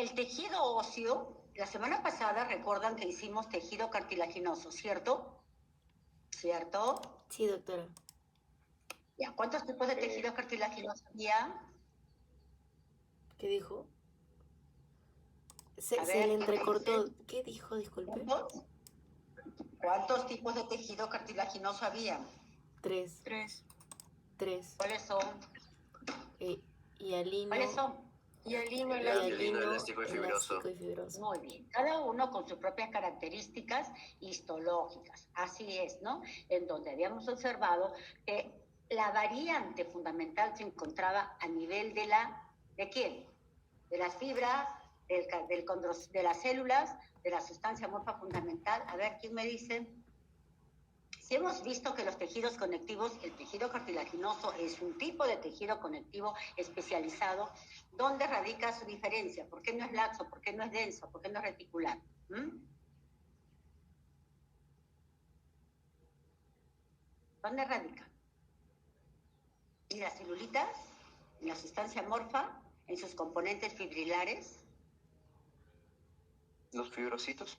El tejido óseo, la semana pasada recuerdan que hicimos tejido cartilaginoso, ¿cierto? ¿Cierto? Sí, doctora. Ya, ¿cuántos tipos de tejido cartilaginoso había? ¿Qué dijo? Se A le ver, ¿quién me entrecortó. dice? ¿Qué dijo? Disculpe. ¿Cuántos tipos de tejido cartilaginoso había? 3. 3. 3. ¿Cuáles son? Hialino. ¿Cuáles son? Hialino, Hialino, elástico y fibroso. Muy bien, cada uno con sus propias características histológicas, así es, ¿no? En donde habíamos observado que la variante fundamental se encontraba a nivel ¿de quién? De las fibras, de las células, de la sustancia morfa fundamental. A ver, ¿quién me dice? Si hemos visto que los tejidos conectivos, el tejido cartilaginoso es un tipo de tejido conectivo especializado, ¿dónde radica su diferencia? ¿Por qué no es laxo? ¿Por qué no es denso? ¿Por qué no es reticular? ¿Dónde radica? ¿En las celulitas? ¿En la sustancia morfa? ¿En sus componentes fibrilares? ¿Los fibrocitos?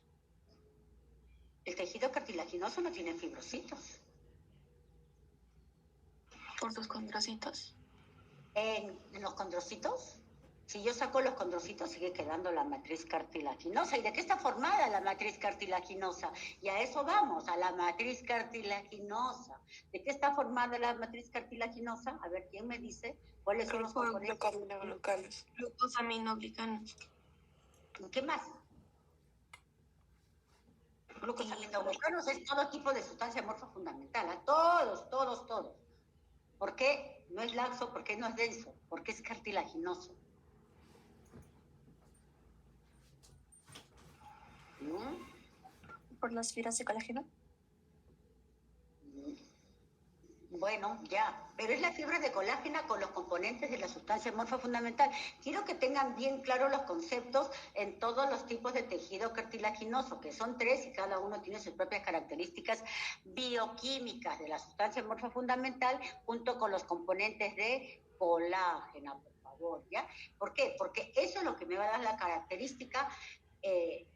El tejido cartilaginoso no tiene fibrocitos. por sus condrocitos. En los condrocitos, si yo saco los condrocitos, sigue quedando la matriz cartilaginosa. ¿Y de qué está formada la matriz cartilaginosa? Y a eso vamos, a la matriz cartilaginosa. ¿De qué está formada la matriz cartilaginosa? A ver, ¿quién me dice cuáles son los componentes? Glucosaminoglicanos. Glucosaminoglicanos. ¿Y qué más? Glucosaminoglicanos es todo tipo de sustancia morfa fundamental, a todos. ¿Por qué no es laxo? ¿Por qué no es denso? ¿Por qué es cartilaginoso? Por las fibras de colágeno. Bueno, ya, pero es la fibra de colágeno con los componentes de la sustancia morfa fundamental. Quiero que tengan bien claros los conceptos en todos los tipos de tejido cartilaginoso, que son 3 y cada uno tiene sus propias características bioquímicas de la sustancia morfa fundamental junto con los componentes de colágeno, por favor, ¿ya? ¿Por qué? Porque eso es lo que me va a dar la característica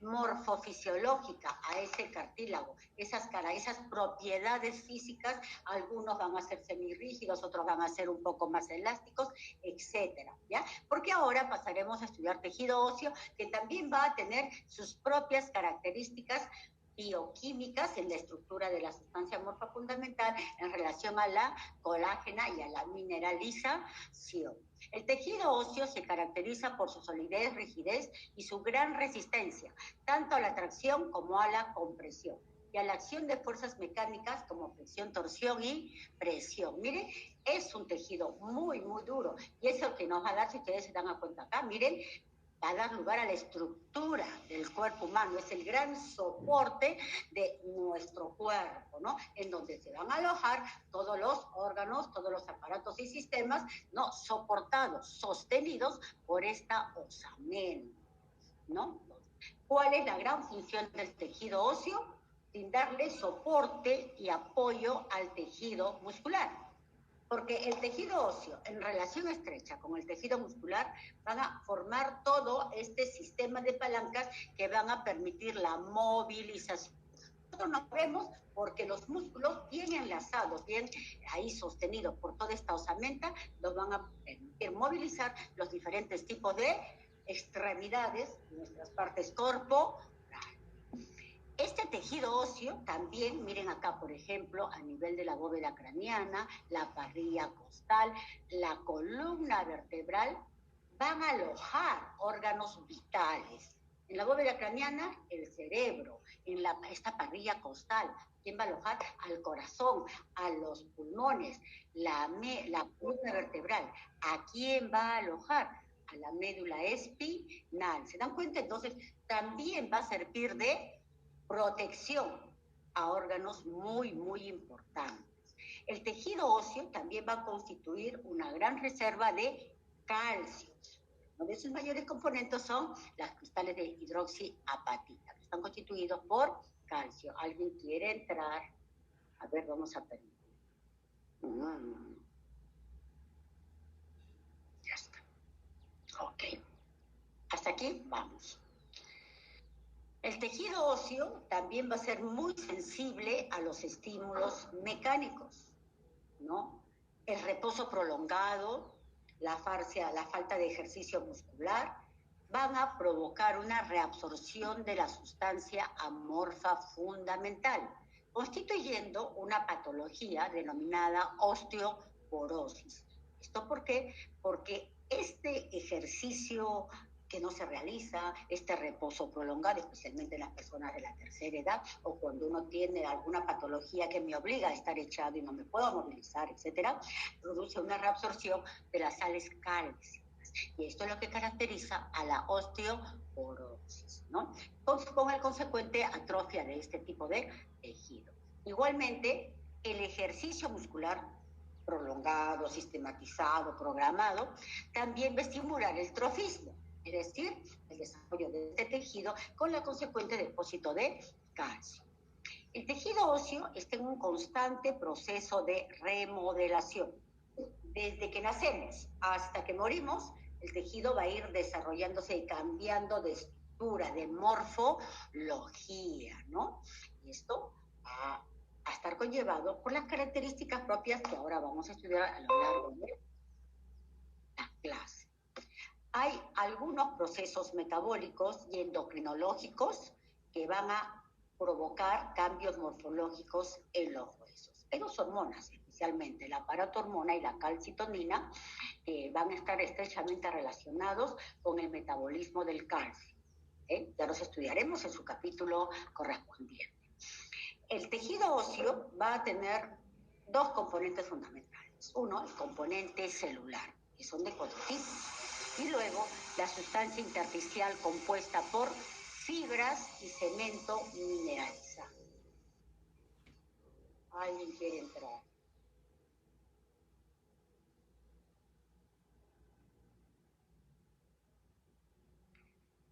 morfofisiológica a ese cartílago, esas propiedades físicas, algunos van a ser semirrígidos, otros van a ser un poco más elásticos, etcétera, ¿ya? Porque ahora pasaremos a estudiar tejido óseo, que también va a tener sus propias características bioquímicas en la estructura de la sustancia morfa fundamental en relación a la colágena y a la mineralización. El tejido óseo se caracteriza por su solidez, rigidez y su gran resistencia, tanto a la tracción como a la compresión, y a la acción de fuerzas mecánicas como flexión, torsión y presión. Miren, es un tejido muy, muy duro, y es el que nos va a dar, si ustedes se dan cuenta acá, miren, va a dar lugar a la estructura del cuerpo humano, es el gran soporte de nuestro cuerpo, ¿no? En donde se van a alojar todos los órganos, todos los aparatos y sistemas, ¿no? Soportados, sostenidos por esta osamenta, ¿no? ¿Cuál es la gran función del tejido óseo? Darle soporte y apoyo al tejido muscular. Porque el tejido óseo, en relación estrecha con el tejido muscular, van a formar todo este sistema de palancas que van a permitir la movilización. Nosotros no vemos porque los músculos bien enlazados, bien ahí sostenidos por toda esta osamenta, nos van a permitir movilizar los diferentes tipos de extremidades, nuestras partes corporales. Este tejido óseo también, miren acá, por ejemplo, a nivel de la bóveda craneana, la parrilla costal, la columna vertebral, van a alojar órganos vitales. En la bóveda craneana, el cerebro. En esta parrilla costal, ¿quién va a alojar? Al corazón, a los pulmones, la columna vertebral. ¿A quién va a alojar? A la médula espinal. ¿Se dan cuenta? Entonces, también va a servir de protección a órganos muy, muy importantes. El tejido óseo también va a constituir una gran reserva de calcio. Uno de sus mayores componentes son las cristales de hidroxiapatita, que están constituidos por calcio. ¿Alguien quiere entrar? A ver, vamos a permitir. Ya está. Ok. Hasta aquí vamos. El tejido óseo también va a ser muy sensible a los estímulos mecánicos, ¿no? El reposo prolongado, la falta de ejercicio muscular, van a provocar una reabsorción de la sustancia amorfa fundamental, constituyendo una patología denominada osteoporosis. ¿Esto por qué? Porque este ejercicio que no se realiza, este reposo prolongado, especialmente en las personas de la tercera edad, o cuando uno tiene alguna patología que me obliga a estar echado y no me puedo movilizar, etcétera, produce una reabsorción de las sales cálcicas. Y esto es lo que caracteriza a la osteoporosis, ¿no? Con el consecuente atrofia de este tipo de tejido. Igualmente, el ejercicio muscular prolongado, sistematizado, programado, también va a estimular el trofismo, es decir, el desarrollo de este tejido con la consecuente depósito de calcio. El tejido óseo está en un constante proceso de remodelación. Desde que nacemos hasta que morimos, el tejido va a ir desarrollándose y cambiando de estructura, de morfología, ¿no? Y esto va a estar conllevado por las características propias que ahora vamos a estudiar a lo largo de la clase. Hay algunos procesos metabólicos y endocrinológicos que van a provocar cambios morfológicos en los huesos. Hay dos hormonas, especialmente la paratormona y la calcitonina, que van a estar estrechamente relacionados con el metabolismo del calcio. Ya los estudiaremos en su capítulo correspondiente. El tejido óseo va a tener dos componentes fundamentales. Uno, el componente celular, que son de cuatro tipos. Y luego, la sustancia intersticial compuesta por fibras y cemento mineralizado. ¿Alguien quiere entrar?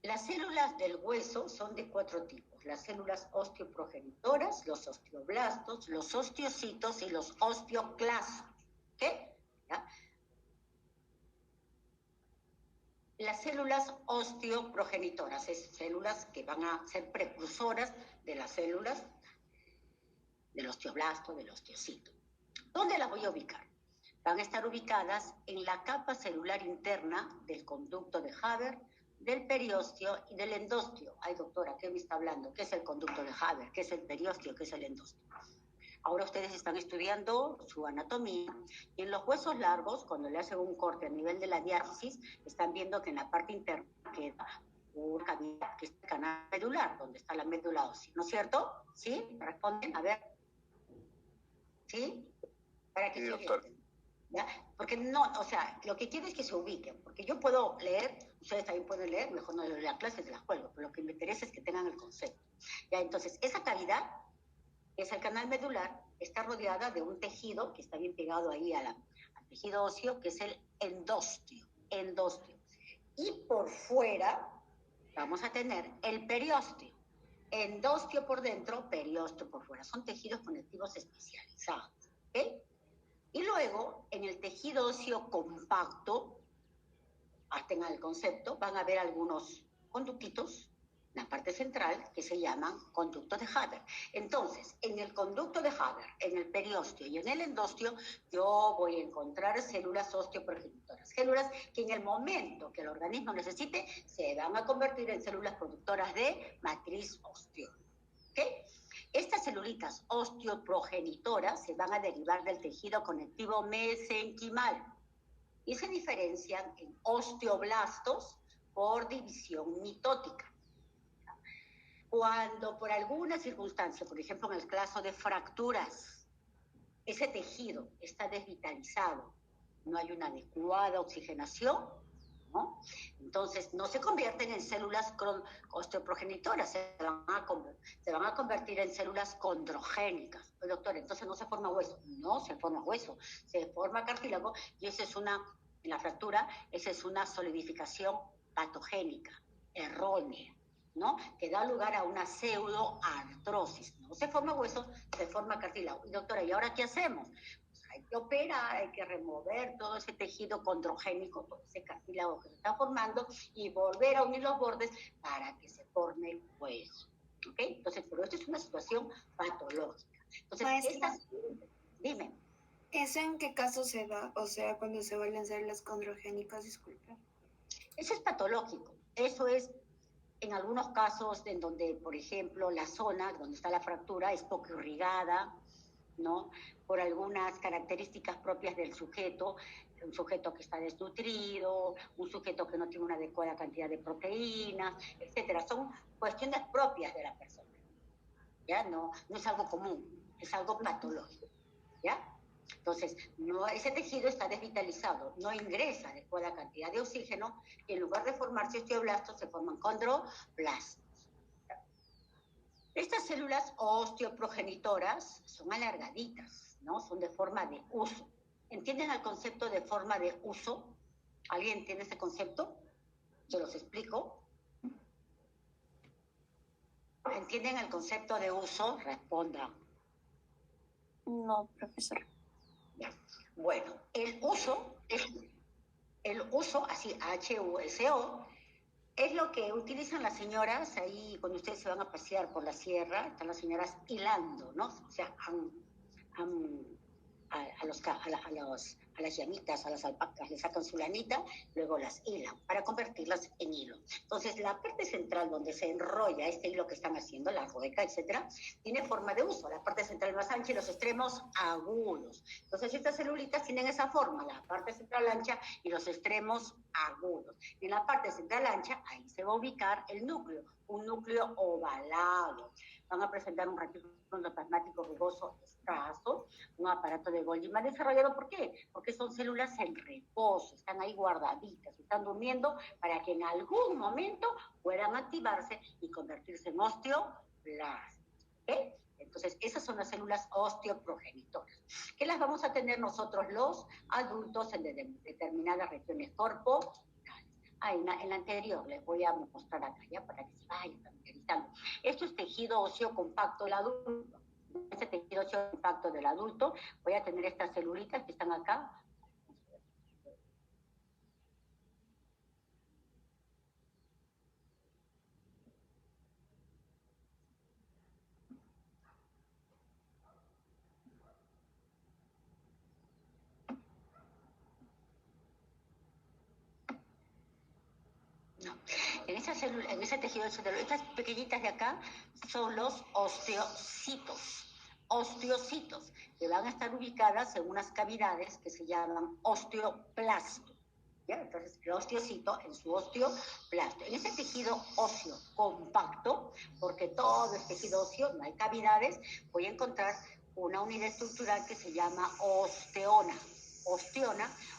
Las células del hueso son de cuatro tipos: las células osteoprogenitoras, los osteoblastos, los osteocitos y los osteoclastos. ¿Qué? ¿Ya? Las células osteoprogenitoras es células que van a ser precursoras de las células del osteoblasto, del osteocito. ¿Dónde las voy a ubicar? Van a estar ubicadas en la capa celular interna del conducto de Haber, del periósteo y del endostio. Ay, doctora, ¿qué me está hablando? ¿Qué es el conducto de Haber? ¿Qué es el periósteo? ¿Qué es el endostio? Ahora ustedes están estudiando su anatomía y en los huesos largos, cuando le hacen un corte a nivel de la diáfisis, están viendo que en la parte interna queda una cavidad, que es el canal medular, donde está la médula ósea, ¿no es cierto? ¿Sí? ¿Responden? A ver. ¿Sí? Para que sí, se doctor. orienten. ¿Ya? Porque no, o sea, lo que quiero es que se ubiquen, porque yo puedo leer, ustedes también pueden leer, mejor no leo la clase, se las cuelgo, pero lo que me interesa es que tengan el concepto. Ya, entonces, esa cavidad es el canal medular, está rodeada de un tejido que está bien pegado ahí al tejido óseo, que es el endostio. Y por fuera vamos a tener el periósteo. Endostio por dentro, periósteo por fuera. Son tejidos conectivos especializados. ¿Ok? Y luego, en el tejido óseo compacto, tengan el concepto, van a ver algunos conductitos en la parte central que se llaman conductos de Haber. Entonces, en el conducto de Haber, en el periósteo y en el endostio, yo voy a encontrar células osteoprogenitoras, células que en el momento que el organismo necesite se van a convertir en células productoras de matriz osteoide. ¿Ok? Estas celulitas osteoprogenitoras se van a derivar del tejido conectivo mesenquimal y se diferencian en osteoblastos por división mitótica. Cuando por alguna circunstancia, por ejemplo en el caso de fracturas, ese tejido está desvitalizado, no hay una adecuada oxigenación, ¿no? Entonces no se convierten en células osteoprogenitoras, se van a convertir en células condrogénicas. Pues, doctor, entonces no se forma hueso. No se forma hueso, se forma cartílago y esa es en la fractura, esa es una solidificación patogénica, errónea, ¿no? Que da lugar a una pseudoartrosis. No se forma hueso, se forma cartílago. Y doctora, ¿y ahora qué hacemos? Pues hay que operar, hay que remover todo ese tejido condrogénico, todo ese cartílago que se está formando y volver a unir los bordes para que se forme hueso. ¿Ok? Entonces, pero esto es una situación patológica. Entonces, Maestra, dime. ¿eso en qué caso se da? O sea, cuando se vuelven a ser las condrogénicas, disculpa. Eso es patológico. Eso es en algunos casos en donde, por ejemplo, la zona donde está la fractura es poco irrigada, ¿no? Por algunas características propias del sujeto, un sujeto que está desnutrido, un sujeto que no tiene una adecuada cantidad de proteínas, etcétera. Son cuestiones propias de la persona, ¿ya? No es algo común, es algo patológico, ¿ya? Entonces, ese tejido está desvitalizado, no ingresa adecuada cantidad de oxígeno y en lugar de formarse osteoblastos se forman condroblastos. Estas células osteoprogenitoras son alargaditas, ¿no? Son de forma de uso. ¿Entienden el concepto de forma de uso? ¿Alguien entiende ese concepto? ¿Se los explico? ¿Entienden el concepto de uso? Respondan. No, profesor. Ya. Bueno, el uso, así H-U-S-O, es lo que utilizan las señoras ahí cuando ustedes se van a pasear por la sierra, están las señoras hilando, ¿no? O sea, a las llamitas, a las alpacas, le sacan su lanita, luego las hilan para convertirlas en hilo. Entonces, la parte central donde se enrolla este hilo que están haciendo, la rueca, etcétera, tiene forma de uso. La parte central más ancha y los extremos agudos. Entonces, estas celulitas tienen esa forma, la parte central ancha y los extremos agudos. En la parte central ancha, ahí se va a ubicar el núcleo, un núcleo ovalado. Van a presentar un retículo endoplasmático rugoso escaso, un aparato de Golgi mal desarrollado. ¿Por qué? Porque son células en reposo, están ahí guardaditas, están durmiendo para que en algún momento puedan activarse y convertirse en osteoblastos. ¿Ok? Entonces, esas son las células osteoprogenitoras, que las vamos a tener nosotros los adultos en determinadas regiones corporales. En la anterior les voy a mostrar acá, ya, para que se vayan familiarizando. Esto es tejido óseo compacto del adulto. Este tejido óseo compacto del adulto, voy a tener estas celulitas que están acá. En ese tejido, estas pequeñitas de acá son los osteocitos, que van a estar ubicadas en unas cavidades que se llaman osteoplasto. ¿Ya? Entonces, el osteocito en su osteoplasto. En ese tejido óseo compacto, porque todo es tejido óseo, no hay cavidades, voy a encontrar una unidad estructural que se llama osteona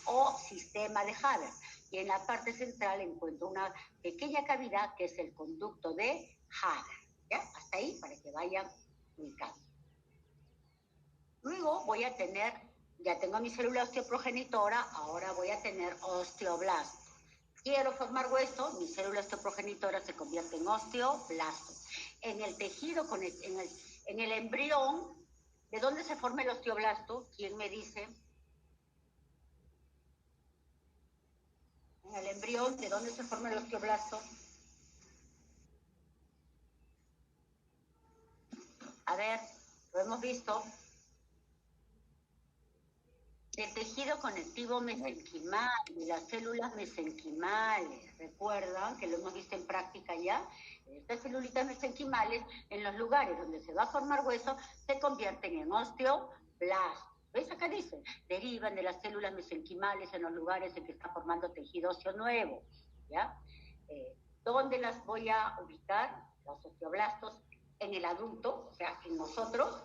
o sistema de Haber. Y en la parte central encuentro una pequeña cavidad que es el conducto de Haber. ¿Ya? Hasta ahí para que vayan ubicando. Luego voy a tener, ya tengo mi célula osteoprogenitora, ahora voy a tener osteoblasto. Quiero formar hueso, mi célula osteoprogenitora se convierte en osteoblasto. En el tejido, en el embrión, ¿de dónde se forma el osteoblasto? ¿Quién me dice? En el embrión, ¿de dónde se forma el osteoblasto? A ver, lo hemos visto. El tejido conectivo mesenquimal y las células mesenquimales. ¿Recuerdan que lo hemos visto en práctica ya? Estas celulitas mesenquimales, en los lugares donde se va a formar hueso, se convierten en osteoblastos. ¿Ves? Acá dice, derivan de las células mesenquimales en los lugares en que está formando tejido óseo nuevo. ¿Ya? ¿Dónde las voy a ubicar? Los osteoblastos en el adulto, o sea, en nosotros,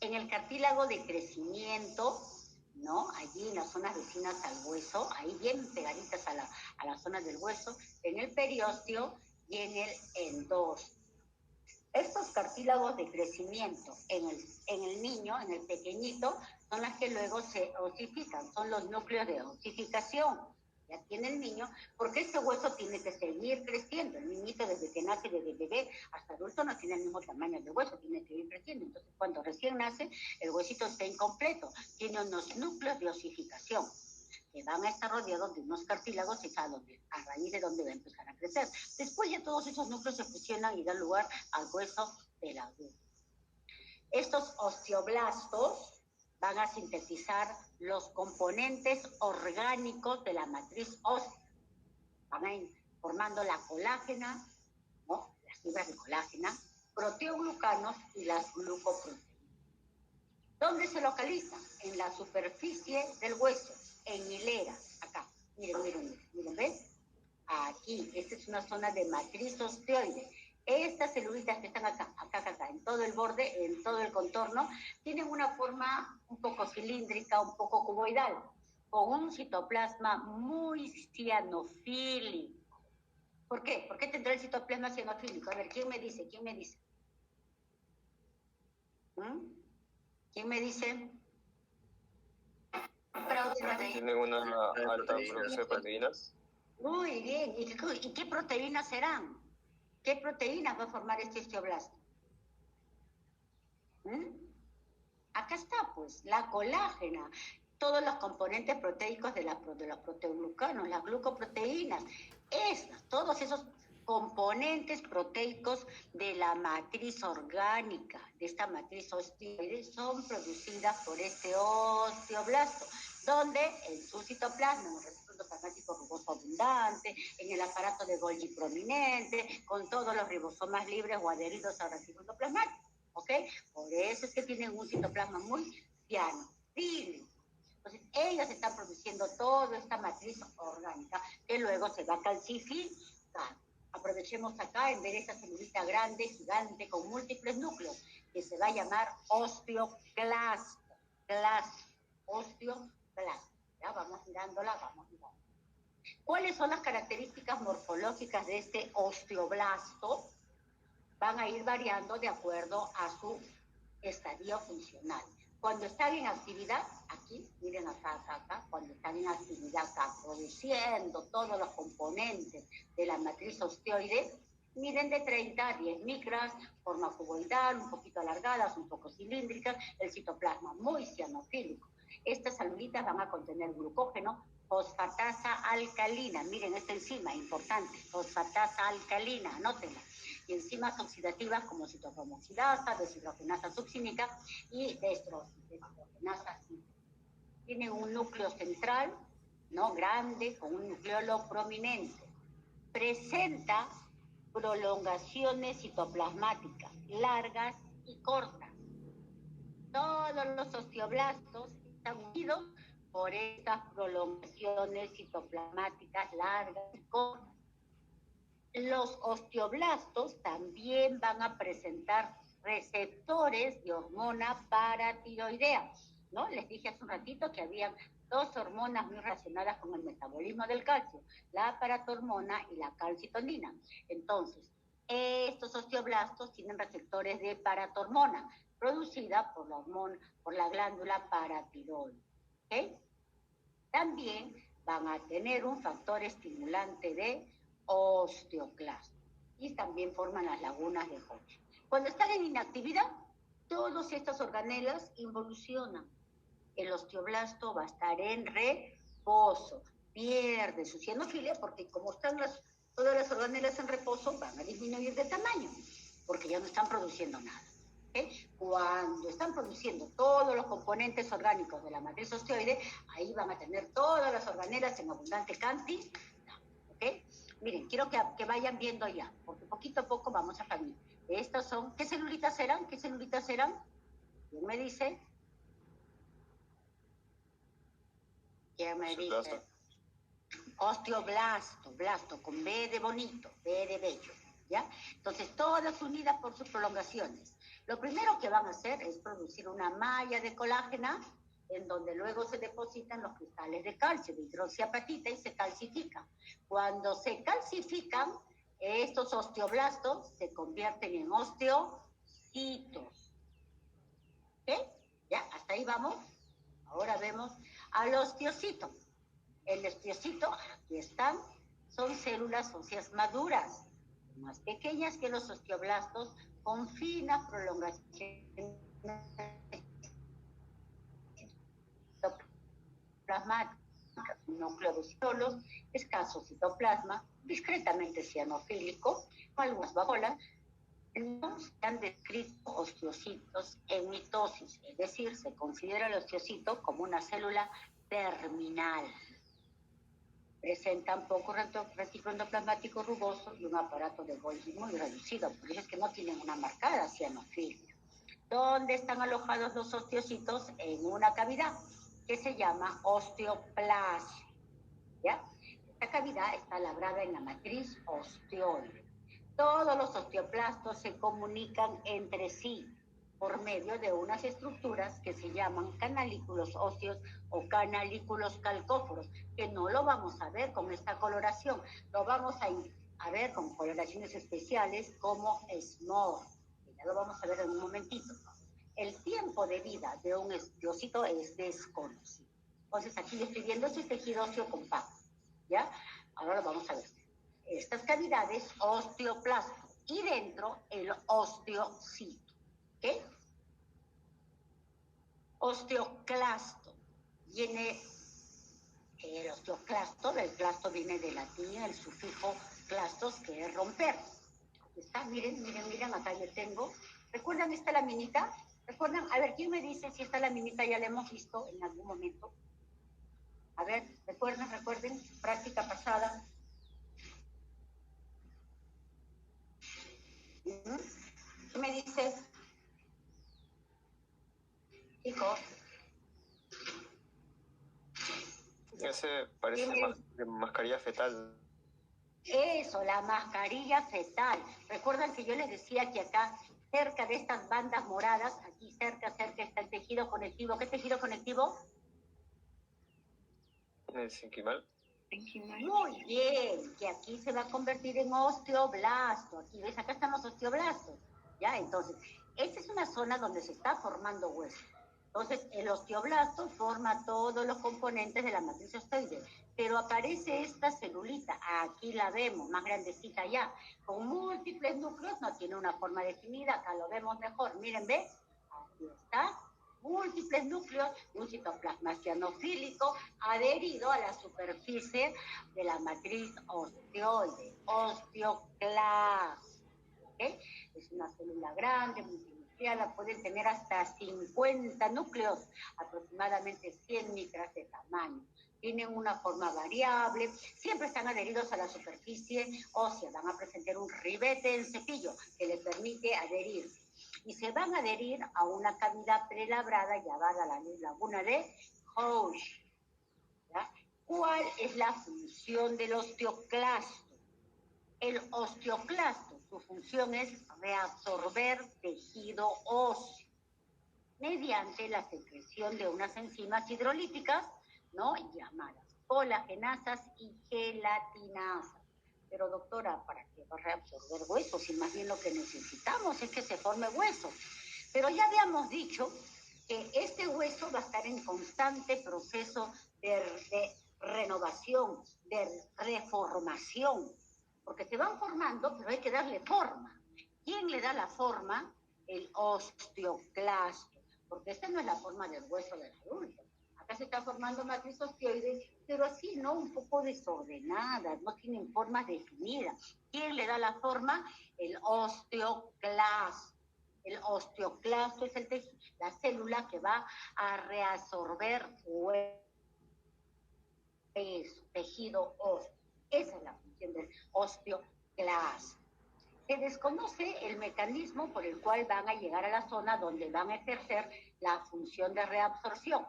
en el cartílago de crecimiento, ¿no? Allí en las zonas vecinas al hueso, ahí bien pegaditas a las zonas del hueso, en el periósteo y en el endósteo. Estos cartílagos de crecimiento en el niño, en el pequeñito, son las que luego se osifican, son los núcleos de osificación. Ya tiene el niño, porque este hueso tiene que seguir creciendo. El niñito desde que nace nace desde bebé hasta adulto no tiene el mismo tamaño del hueso, tiene que ir creciendo. Entonces, cuando recién nace, el huesito está incompleto, tiene unos núcleos de osificación que van a estar rodeados de unos cartílagos, es a raíz de donde va a empezar a crecer. Después ya todos esos núcleos se fusionan y dan lugar al hueso del adulto. Estos osteoblastos van a sintetizar los componentes orgánicos de la matriz ósea. Van a ir formando la colágena, ¿no? Las fibras de colágena, proteoglucanos y las glucoproteínas. ¿Dónde se localizan? En la superficie del hueso, en hileras, acá. Miren, ¿ves? Aquí, esta es una zona de matriz osteoide. Estas celulitas que están acá, en todo el borde, en todo el contorno, tienen una forma un poco cilíndrica, un poco cuboidal, con un citoplasma muy cianofílico. ¿Por qué? ¿Por qué tendrá el citoplasma cianofílico? A ver, ¿quién me dice? ¿Quién me dice? Tienen una alta producción de proteínas. Muy bien. ¿Y qué proteínas serán? ¿Qué proteínas va a formar este osteoblasto? Acá está, pues, la colágena, todos los componentes proteicos de los proteoglucanos, las glucoproteínas, todos esos componentes proteicos de la matriz orgánica, de esta matriz osteoide, son producidas por este osteoblasto, donde en su citoplasma, en el retículo plasmático rugoso abundante, en el aparato de Golgi prominente, con todos los ribosomas libres o adheridos al retículo plasmático, ¿ok? Por eso es que tienen un citoplasma muy cianofílico. Entonces, ellos están produciendo toda esta matriz orgánica que luego se va a calcificar. Aprovechemos acá en ver esta celulita grande, gigante, con múltiples núcleos, que se va a llamar osteoclasto. Osteoclasto. Ya vamos mirándola, ¿Cuáles son las características morfológicas de este osteoblasto? Van a ir variando de acuerdo a su estadio funcional. Cuando están en actividad, aquí, miren acá, cuando están en actividad acá, produciendo todos los componentes de la matriz osteoide, miden de 30 a 10 micras, forma cuboidal, un poquito alargadas, un poco cilíndricas, el citoplasma muy cianofílico. Estas celulitas van a contener glucógeno, fosfatasa alcalina, miren esta enzima importante, fosfatasa alcalina, anótenla, y enzimas oxidativas como citocromoxidasa, deshidrogenasa succínica y deshidrogenasa cíclica. Tiene un núcleo central, ¿no? Grande, con un nucleolo prominente. Presenta prolongaciones citoplasmáticas, largas y cortas. Todos los osteoblastos están unidos por estas prolongaciones citoplasmáticas largas y cortas. Los osteoblastos también van a presentar receptores de hormona paratiroidea, ¿no? Les dije hace un ratito que había dos hormonas muy relacionadas con el metabolismo del calcio, la paratormona y la calcitonina. Entonces, estos osteoblastos tienen receptores de paratormona, producida por la glándula paratiroide, ¿ok? También van a tener un factor estimulante de osteoclasto y también forman las lagunas de Hodge. Cuando están en inactividad, todas estas organelas involucionan. El osteoblasto va a estar en reposo, pierde su cianofilia porque como están todas las organelas en reposo, van a disminuir de tamaño porque ya no están produciendo nada. ¿Okay? Cuando están produciendo todos los componentes orgánicos de la matriz osteoide, ahí van a tener todas las organelas en abundante cantidad. ¿Okay? Miren, quiero que vayan viendo ya, porque poquito a poco vamos a cambiar. Estas son, ¿qué celulitas eran? ¿Qué celulitas eran? ¿Quién me dice? ¿Quién me dice? Osteoblasto, blasto, con B de bonito, B de bello, ¿ya? Entonces, todas unidas por sus prolongaciones. Lo primero que van a hacer es producir una malla de colágena en donde luego se depositan los cristales de calcio, de hidroxiapatita, y se calcifican. Cuando se calcifican, estos osteoblastos se convierten en osteocitos. ¿Ok? ¿Ya? ¿Hasta ahí vamos? Ahora vemos al osteocito. El osteocito, aquí están, son células óseas maduras. más pequeñas que los osteoblastos, con finas prolongaciones citoplasmáticas, núcleo de solos, escaso citoplasma, discretamente cianofílico, algunas vagolas. No se han descrito osteocitos en mitosis, es decir, se considera el osteocito como una célula terminal. Presentan poco retículo endoplasmático rugoso y un aparato de Golgi muy reducido, por eso es que no tienen una marcada cianofilia. ¿Dónde están alojados los osteocitos? En una cavidad que se llama osteoplasia, ¿ya? Esta cavidad está labrada en la matriz osteoide. Todos los osteoplastos se comunican entre sí por medio de unas estructuras que se llaman canalículos óseos o canalículos calcóforos, que no lo vamos a ver con esta coloración, lo vamos a ver con coloraciones especiales como SMOR, que ya lo vamos a ver en un momentito. El tiempo de vida de un osteocito es desconocido. Entonces aquí yo estoy viendo este tejido óseo compacto, ¿ya? Ahora lo vamos a ver. Estas cavidades, osteoplasto, y dentro el osteocito, ¿ok? Osteoclasto, viene el osteoclasto, el clasto viene del latín, el sufijo clastos, que es romper. Aquí está, miren, acá yo tengo. ¿Recuerdan esta laminita? ¿Recuerdan? A ver, ¿quién me dice si esta laminita ya la hemos visto en algún momento? A ver, recuerden, práctica pasada. ¿Qué me dices? Chicos. Ese parece mascarilla fetal. Eso, la mascarilla fetal. Recuerdan que yo les decía que acá, cerca de estas bandas moradas, aquí cerca está el tejido conectivo. ¿Qué tejido conectivo? ¿El sinquimal? Muy bien, que aquí se va a convertir en osteoblasto. Aquí ves, acá están los osteoblastos. ¿Ya? Entonces, esta es una zona donde se está formando hueso. Entonces, el osteoblasto forma todos los componentes de la matriz osteoide, pero aparece esta celulita, aquí la vemos, más grandecita ya, con múltiples núcleos, no tiene una forma definida, acá lo vemos mejor, miren, ¿ves? Aquí está, múltiples núcleos, un citoplasma cianofílico adherido a la superficie de la matriz osteoide, osteoclasto, ¿ok? Es una célula grande, multinucleada, pueden tener hasta 50 núcleos, aproximadamente 100 micras de tamaño. Tienen una forma variable, siempre están adheridos a la superficie ósea, van a presentar un ribete en cepillo que les permite adherirse. Y se van a adherir a una cavidad prelabrada llamada la laguna de Hoche. ¿Cuál es la función del osteoclasto? El osteoclasto, su función es reabsorber tejido óseo mediante la secreción de unas enzimas hidrolíticas, ¿no? Llamadas colagenasas y gelatinasas. Pero doctora, ¿para qué va a reabsorber hueso? Si más bien lo que necesitamos es que se forme hueso. Pero ya habíamos dicho que este hueso va a estar en constante proceso de renovación, de reformación, porque se van formando, pero hay que darle forma. ¿Quién le da la forma? El osteoclasto, porque esta no es la forma del hueso del adulto. Acá se está formando matriz osteoide, pero así, ¿no? Un poco desordenadas, no tienen formas definidas. ¿Quién le da la forma? El osteoclasto. El osteoclasto es la célula que va a reabsorber tejido óseo. Esa es la función del osteoclasto. Se desconoce el mecanismo por el cual van a llegar a la zona donde van a ejercer la función de reabsorción,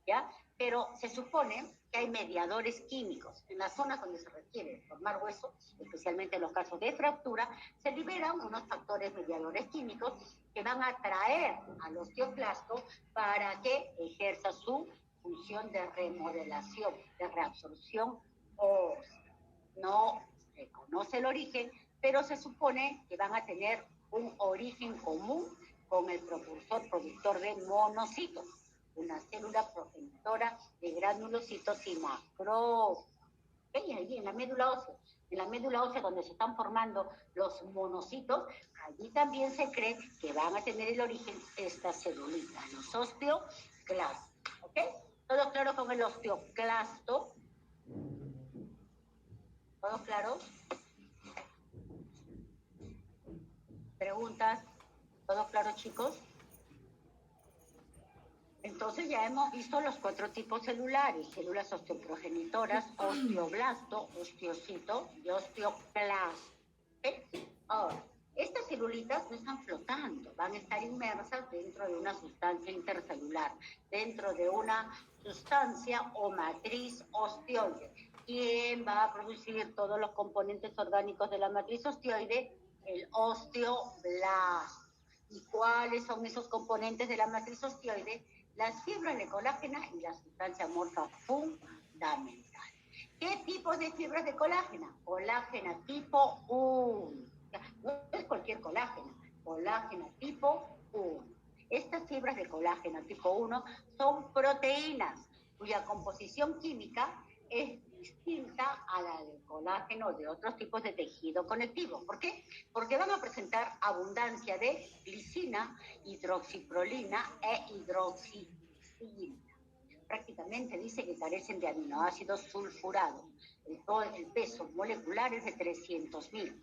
¿ya? Pero se supone que hay mediadores químicos. En las zonas donde se requiere formar hueso, especialmente en los casos de fractura, se liberan unos factores mediadores químicos que van a atraer al osteoclasto para que ejerza su función de remodelación, de reabsorción ósea. No se conoce el origen, pero se supone que van a tener un origen común con el precursor productor de monocitos, una célula progenitora de granulocitos y macrófagos. Ahí en la médula ósea. en la médula ósea donde se están formando los monocitos, allí también se cree que van a tener el origen estas celulitas, los osteoclastos. ¿Ok? ¿Todo claro con el osteoclasto? ¿Todo claro? ¿Preguntas? ¿Todo claro, chicos? Entonces ya hemos visto los 4 tipos celulares: células osteoprogenitoras, osteoblasto, osteocito y osteoclasto. ¿Ok? Ahora, estas celulitas no están flotando, van a estar inmersas dentro de una sustancia intercelular, dentro de una sustancia o matriz osteoide. ¿Quién va a producir todos los componentes orgánicos de la matriz osteoide? El osteoblasto. ¿Y cuáles son esos componentes de la matriz osteoide? Las fibras de colágena y la sustancia amorfa fundamental. ¿Qué tipos de fibras de colágena? Colágena tipo 1. No es cualquier colágena, colágena tipo 1. Estas fibras de colágeno tipo 1 son proteínas cuya composición química es distinta a la del colágeno de otros tipos de tejido conectivo. ¿Por qué? Porque van a presentar abundancia de glicina, hidroxiprolina e hidroxicina. Prácticamente dice que carecen de aminoácidos sulfurados. El peso molecular es de 300.000.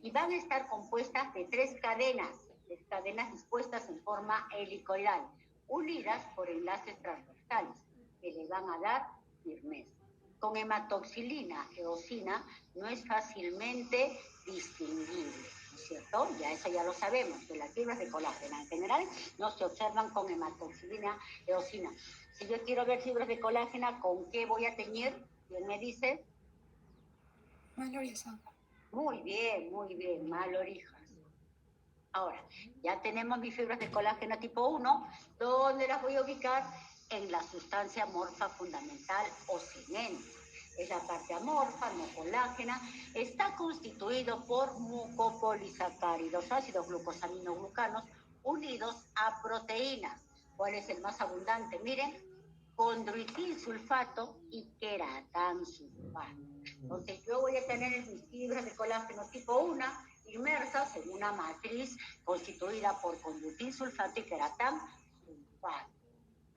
Y van a estar compuestas de 3 cadenas dispuestas en forma helicoidal, unidas por enlaces transversales, que le van a dar firmeza. Con hematoxilina, eosina, no es fácilmente distinguible, ¿no es cierto? Ya eso ya lo sabemos, que las fibras de colágeno en general no se observan con hematoxilina, eosina. Si yo quiero ver fibras de colágeno, ¿con qué voy a teñir? ¿Quién me dice? Malorija. Muy bien, malorijas. Ahora, ya tenemos mis fibras de colágeno tipo 1. ¿Dónde las voy a ubicar? En la sustancia amorfa fundamental o cemento. Es la parte amorfa, no colágena. Está constituido por mucopolisacáridos, ácidos glucosaminoglucanos, unidos a proteínas. ¿Cuál es el más abundante? Miren, condroitil sulfato y queratán sulfato. Entonces yo voy a tener en mis fibras de colágeno tipo 1 inmersas en una matriz constituida por condroitil sulfato y queratán sulfato.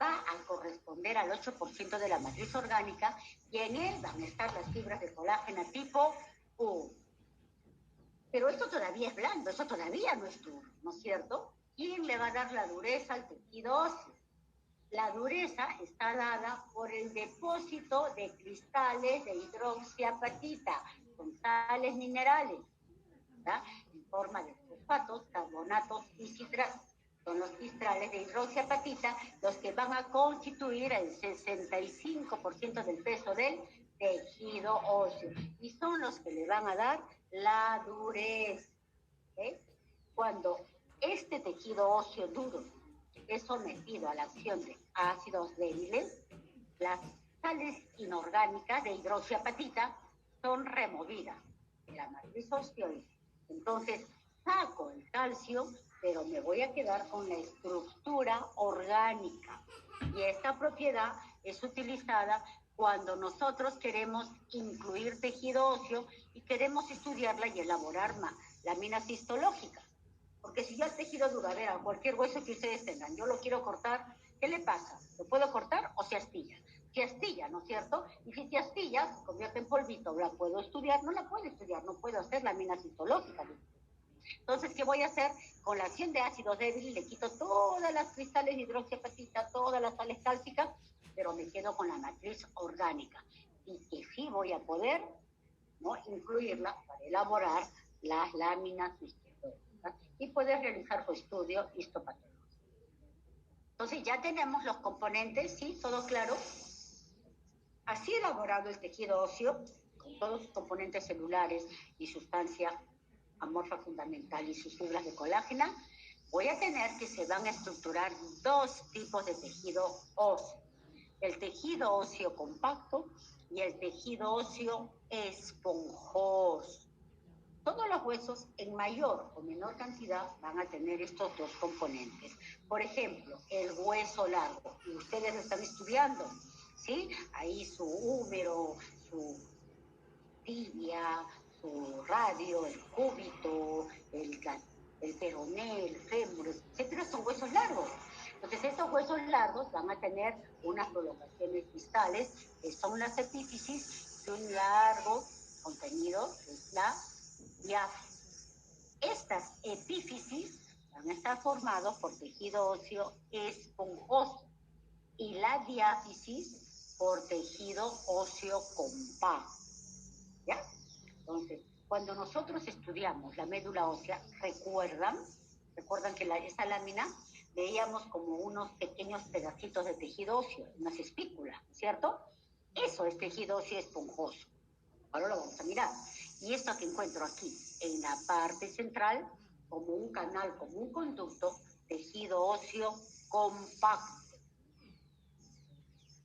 Va a corresponder al 8% de la matriz orgánica y en él van a estar las fibras de colágeno tipo 1. Pero esto todavía es blando, eso todavía no es duro, ¿no es cierto? ¿Quién le va a dar la dureza al tejido óseo? La dureza está dada por el depósito de cristales de hidroxiapatita, con sales minerales, ¿verdad? En forma de fosfatos, carbonatos y citratos. Son los cristales de hidroxiapatita los que van a constituir el 65% del peso del tejido óseo y son los que le van a dar la dureza. ¿Okay? Cuando este tejido óseo duro es sometido a la acción de ácidos débiles, las sales inorgánicas de hidroxiapatita son removidas de la matriz osteoide. Entonces, saco el calcio, pero me voy a quedar con la estructura orgánica. Y esta propiedad es utilizada cuando nosotros queremos incluir tejido óseo y queremos estudiarla y elaborar láminas histológicas. Porque si yo el tejido duro, a ver, a cualquier hueso que ustedes tengan, yo lo quiero cortar, ¿qué le pasa? ¿Lo puedo cortar o se astilla? Se astilla, ¿no es cierto? Y si se astilla, se convierte en polvito, ¿la puedo estudiar? No la puedo estudiar, no puedo hacer láminas histológicas. Entonces, ¿qué voy a hacer? Con la acción de ácidos débiles le quito todas las cristales de hidroxiapatita, todas las sales cálcicas, pero me quedo con la matriz orgánica. Y que sí voy a poder, ¿no?, incluirla para elaborar las láminas histológicas y poder realizar su estudio histopatológico. Entonces ya tenemos los componentes, ¿sí? ¿Todo claro? Así elaborado el tejido óseo, con todos sus componentes celulares y sustancia amorfa fundamental y sus fibras de colágeno, voy a tener que se van a estructurar 2 tipos de tejido óseo. El tejido óseo compacto y el tejido óseo esponjoso. Todos los huesos en mayor o menor cantidad van a tener estos 2 componentes. Por ejemplo, el hueso largo, y ustedes lo están estudiando, ¿sí? Ahí su húmero, su tibia, su radio, el cúbito, el peroné, el fémur, etcétera, son huesos largos. Entonces, estos huesos largos van a tener unas prolongaciones distales, que son las epífisis, de un largo contenido, que es la diáfisis. Estas epífisis van a estar formados por tejido óseo esponjoso y la diáfisis por tejido óseo compacto. ¿Ya? Entonces, cuando nosotros estudiamos la médula ósea, recuerdan que esa lámina veíamos como unos pequeños pedacitos de tejido óseo, unas espículas, ¿cierto? Eso es tejido óseo esponjoso. Ahora lo vamos a mirar. Y esto que encuentro aquí, en la parte central, como un canal, como un conducto, tejido óseo compacto.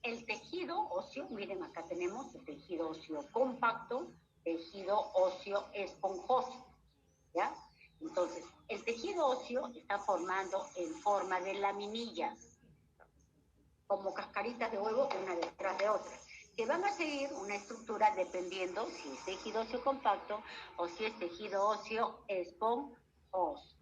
El tejido óseo, miren, acá tenemos el tejido óseo compacto, tejido óseo esponjoso, ¿ya? Entonces, el tejido óseo está formando en forma de laminillas, como cascaritas de huevo, una detrás de otra, que van a seguir una estructura dependiendo si es tejido óseo compacto o si es tejido óseo esponjoso.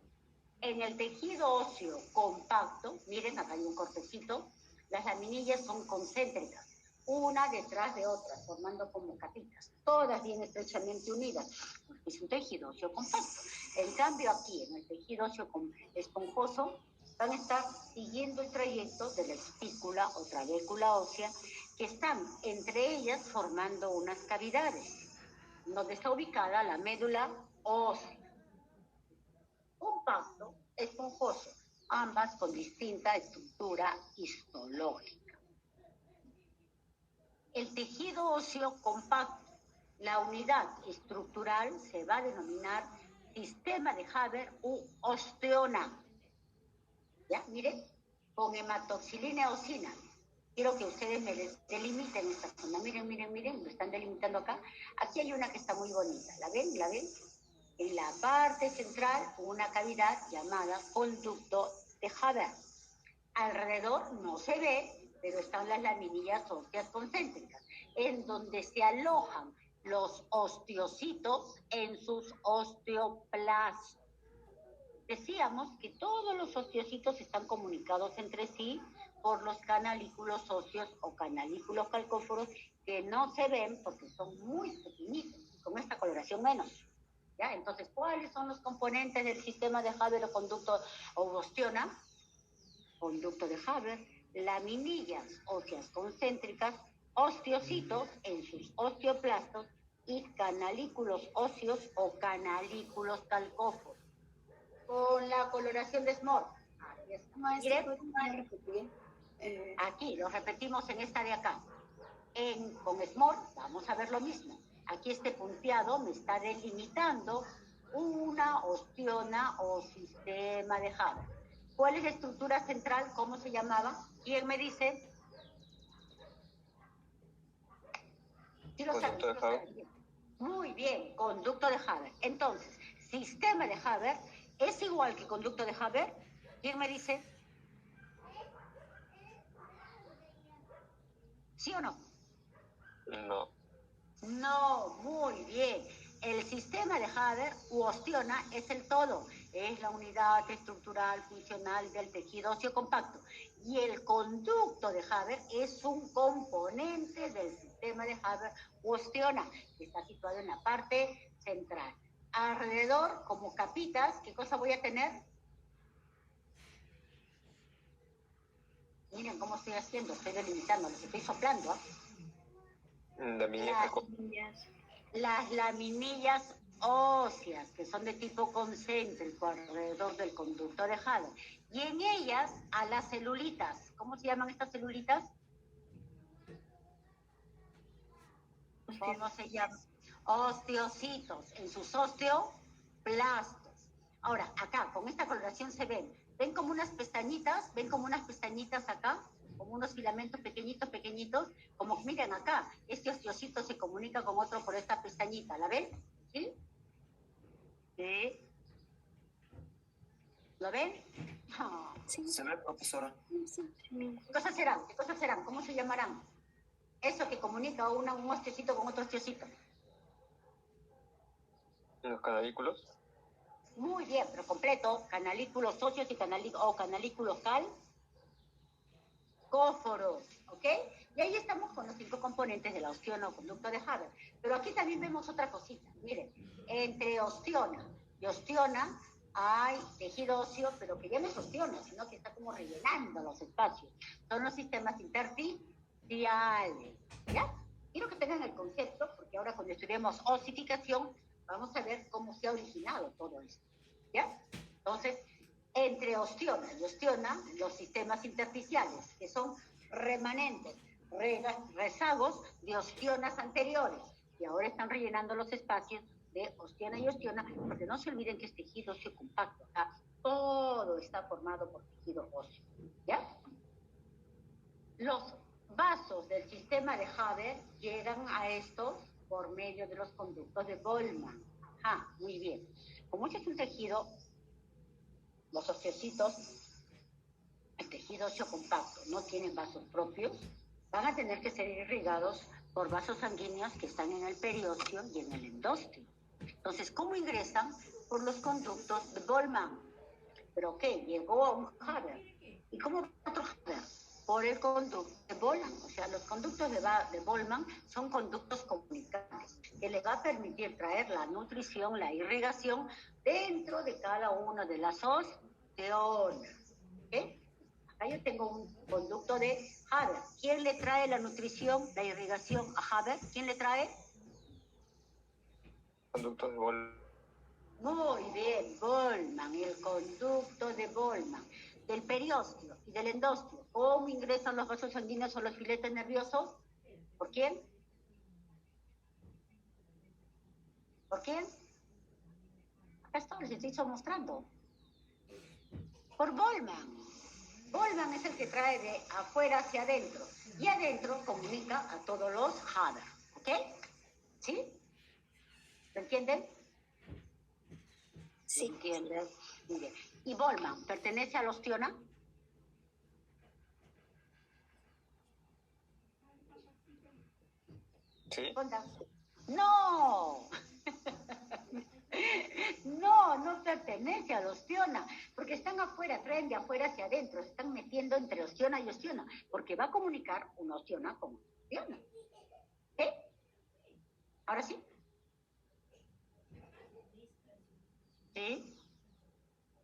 En el tejido óseo compacto, miren, acá hay un cortecito, las laminillas son concéntricas, una detrás de otra, formando como capitas, todas bien estrechamente unidas, porque es un tejido óseo compacto. En cambio aquí, en el tejido óseo esponjoso, van a estar siguiendo el trayecto de la espícula o trabécula ósea, que están entre ellas formando unas cavidades, donde está ubicada la médula ósea. Compacto, esponjoso, ambas con distinta estructura histológica. El tejido óseo compacto, la unidad estructural se va a denominar sistema de Haber u osteona. ¿Ya? Miren, con hematoxilina eosina. Quiero que ustedes me delimiten esta zona. Miren, lo están delimitando acá. Aquí hay una que está muy bonita. ¿La ven? ¿La ven? En la parte central, una cavidad llamada conducto de Haber. Alrededor no se ve, pero están las laminillas óseas concéntricas, en donde se alojan los osteocitos en sus osteoplastos. Decíamos que todos los osteocitos están comunicados entre sí por los canalículos óseos o canalículos calcóforos que no se ven porque son muy pequeñitos, con esta coloración menos. ¿Ya? Entonces, ¿cuáles son los componentes del sistema de Haber o conducto o osteona? Conducto de Haber, laminillas óseas concéntricas, osteocitos en sus osteoplastos y canalículos óseos o canalículos calcóforos. Con la coloración de Small. Aquí está. Maestro, ¿puede repetir? Aquí, lo repetimos en esta de acá. Con Small vamos a ver lo mismo. Aquí este punteado me está delimitando una osteona o sistema de Haber. ¿Cuál es la estructura central? ¿Cómo se llamaba? ¿Quién me dice? ¿Sí lo saben? Conducto de Haber. Muy bien, conducto de Haber. Entonces, sistema de Haber es igual que conducto de Haber. ¿Quién me dice? ¿Sí o no? No. No, muy bien. El sistema de Haber u osteona es el todo, es la unidad estructural funcional del tejido óseo compacto. Y el conducto de Haber es un componente del sistema de Haber u osteona, que está situado en la parte central. Alrededor, como capitas, ¿qué cosa voy a tener? Miren cómo estoy haciendo, estoy delimitando, les estoy soplando, ¿ah? Las laminillas óseas, que son de tipo concéntrico alrededor del conducto de Haber. Y en ellas, a las celulitas. ¿Cómo se llaman estas celulitas? ¿Cómo se llaman? Osteocitos, en sus osteoplastos. Ahora, acá, con esta coloración se ven. ¿Ven como unas pestañitas? ¿Ven como unas pestañitas acá? Como unos filamentos pequeñitos, pequeñitos. Como, miren acá, este osteocito se comunica con otro por esta pestañita. ¿La ven? ¿Sí? ¿Sí? ¿Lo ven? Oh. Sí. ¿Se ve, profesora? Sí. ¿Qué cosas serán? ¿Qué cosas serán? ¿Cómo se llamarán? Eso que comunica un osteocito con otro osteocito. Los canalículos. Muy bien, pero completo. Canalículos socios y canalículos calcóforos, ¿ok? Y ahí estamos con los 5 componentes de la ostiona o conducto de Haber. Pero aquí también vemos otra cosita. Miren, entre ostiona y ostiona hay tejido óseo, pero que ya no es ostiona, sino que está como rellenando los espacios. Son los sistemas intersticiales, ¿ya? Quiero que tengan el concepto, porque ahora cuando estudiemos osificación, vamos a ver cómo se ha originado todo esto, ¿ya? Entonces, entre ostiona y ostiona, los sistemas intersticiales, que son remanentes, rezagos de ostionas anteriores, y ahora están rellenando los espacios de ostiona y ostiona, porque no se olviden que es tejido óseo compacto, acá todo está formado por tejido óseo, ¿ya? Los vasos del sistema de Haber llegan a estos por medio de los conductos de Goldman. Muy bien. Como este es un tejido, los osteocitos, el tejido óseo compacto, no tienen vasos propios, van a tener que ser irrigados por vasos sanguíneos que están en el periósteo y en el endósteo. Entonces, ¿cómo ingresan? Por los conductos de Goldman. ¿Pero qué? Llegó a un Haber. ¿Y cómo otro Haber? Por el conducto de Bolman. O sea, los conductos de Bolman son conductos comunicantes que les va a permitir traer la nutrición, la irrigación dentro de cada una de las osteonas. ¿Okay? Acá yo tengo un conducto de Haber. ¿Quién le trae la nutrición, la irrigación a Haber? ¿Quién le trae? Conductos de Goldman. Muy bien, Goldman, el conducto de Goldman. Del periósteo y del endósteo, ¿cómo ingresan los vasos sanguíneos o los filetes nerviosos? ¿Por quién? ¿Por quién? Acá está, les estoy mostrando. Por Goldman. Goldman es el que trae de afuera hacia adentro. Y adentro comunica a todos los Haber. ¿Ok? ¿Sí? ¿Lo entienden? Sí. ¿Entienden? Muy bien. ¿Y Goldman pertenece a la ostiona? Sí. ¡No! No pertenece a la ostiona, porque están afuera, traen de afuera hacia adentro, se están metiendo entre ostiona y ostiona, porque va a comunicar una ostiona con una ostiona. ¿Eh? ¿Ahora sí? ¿Sí?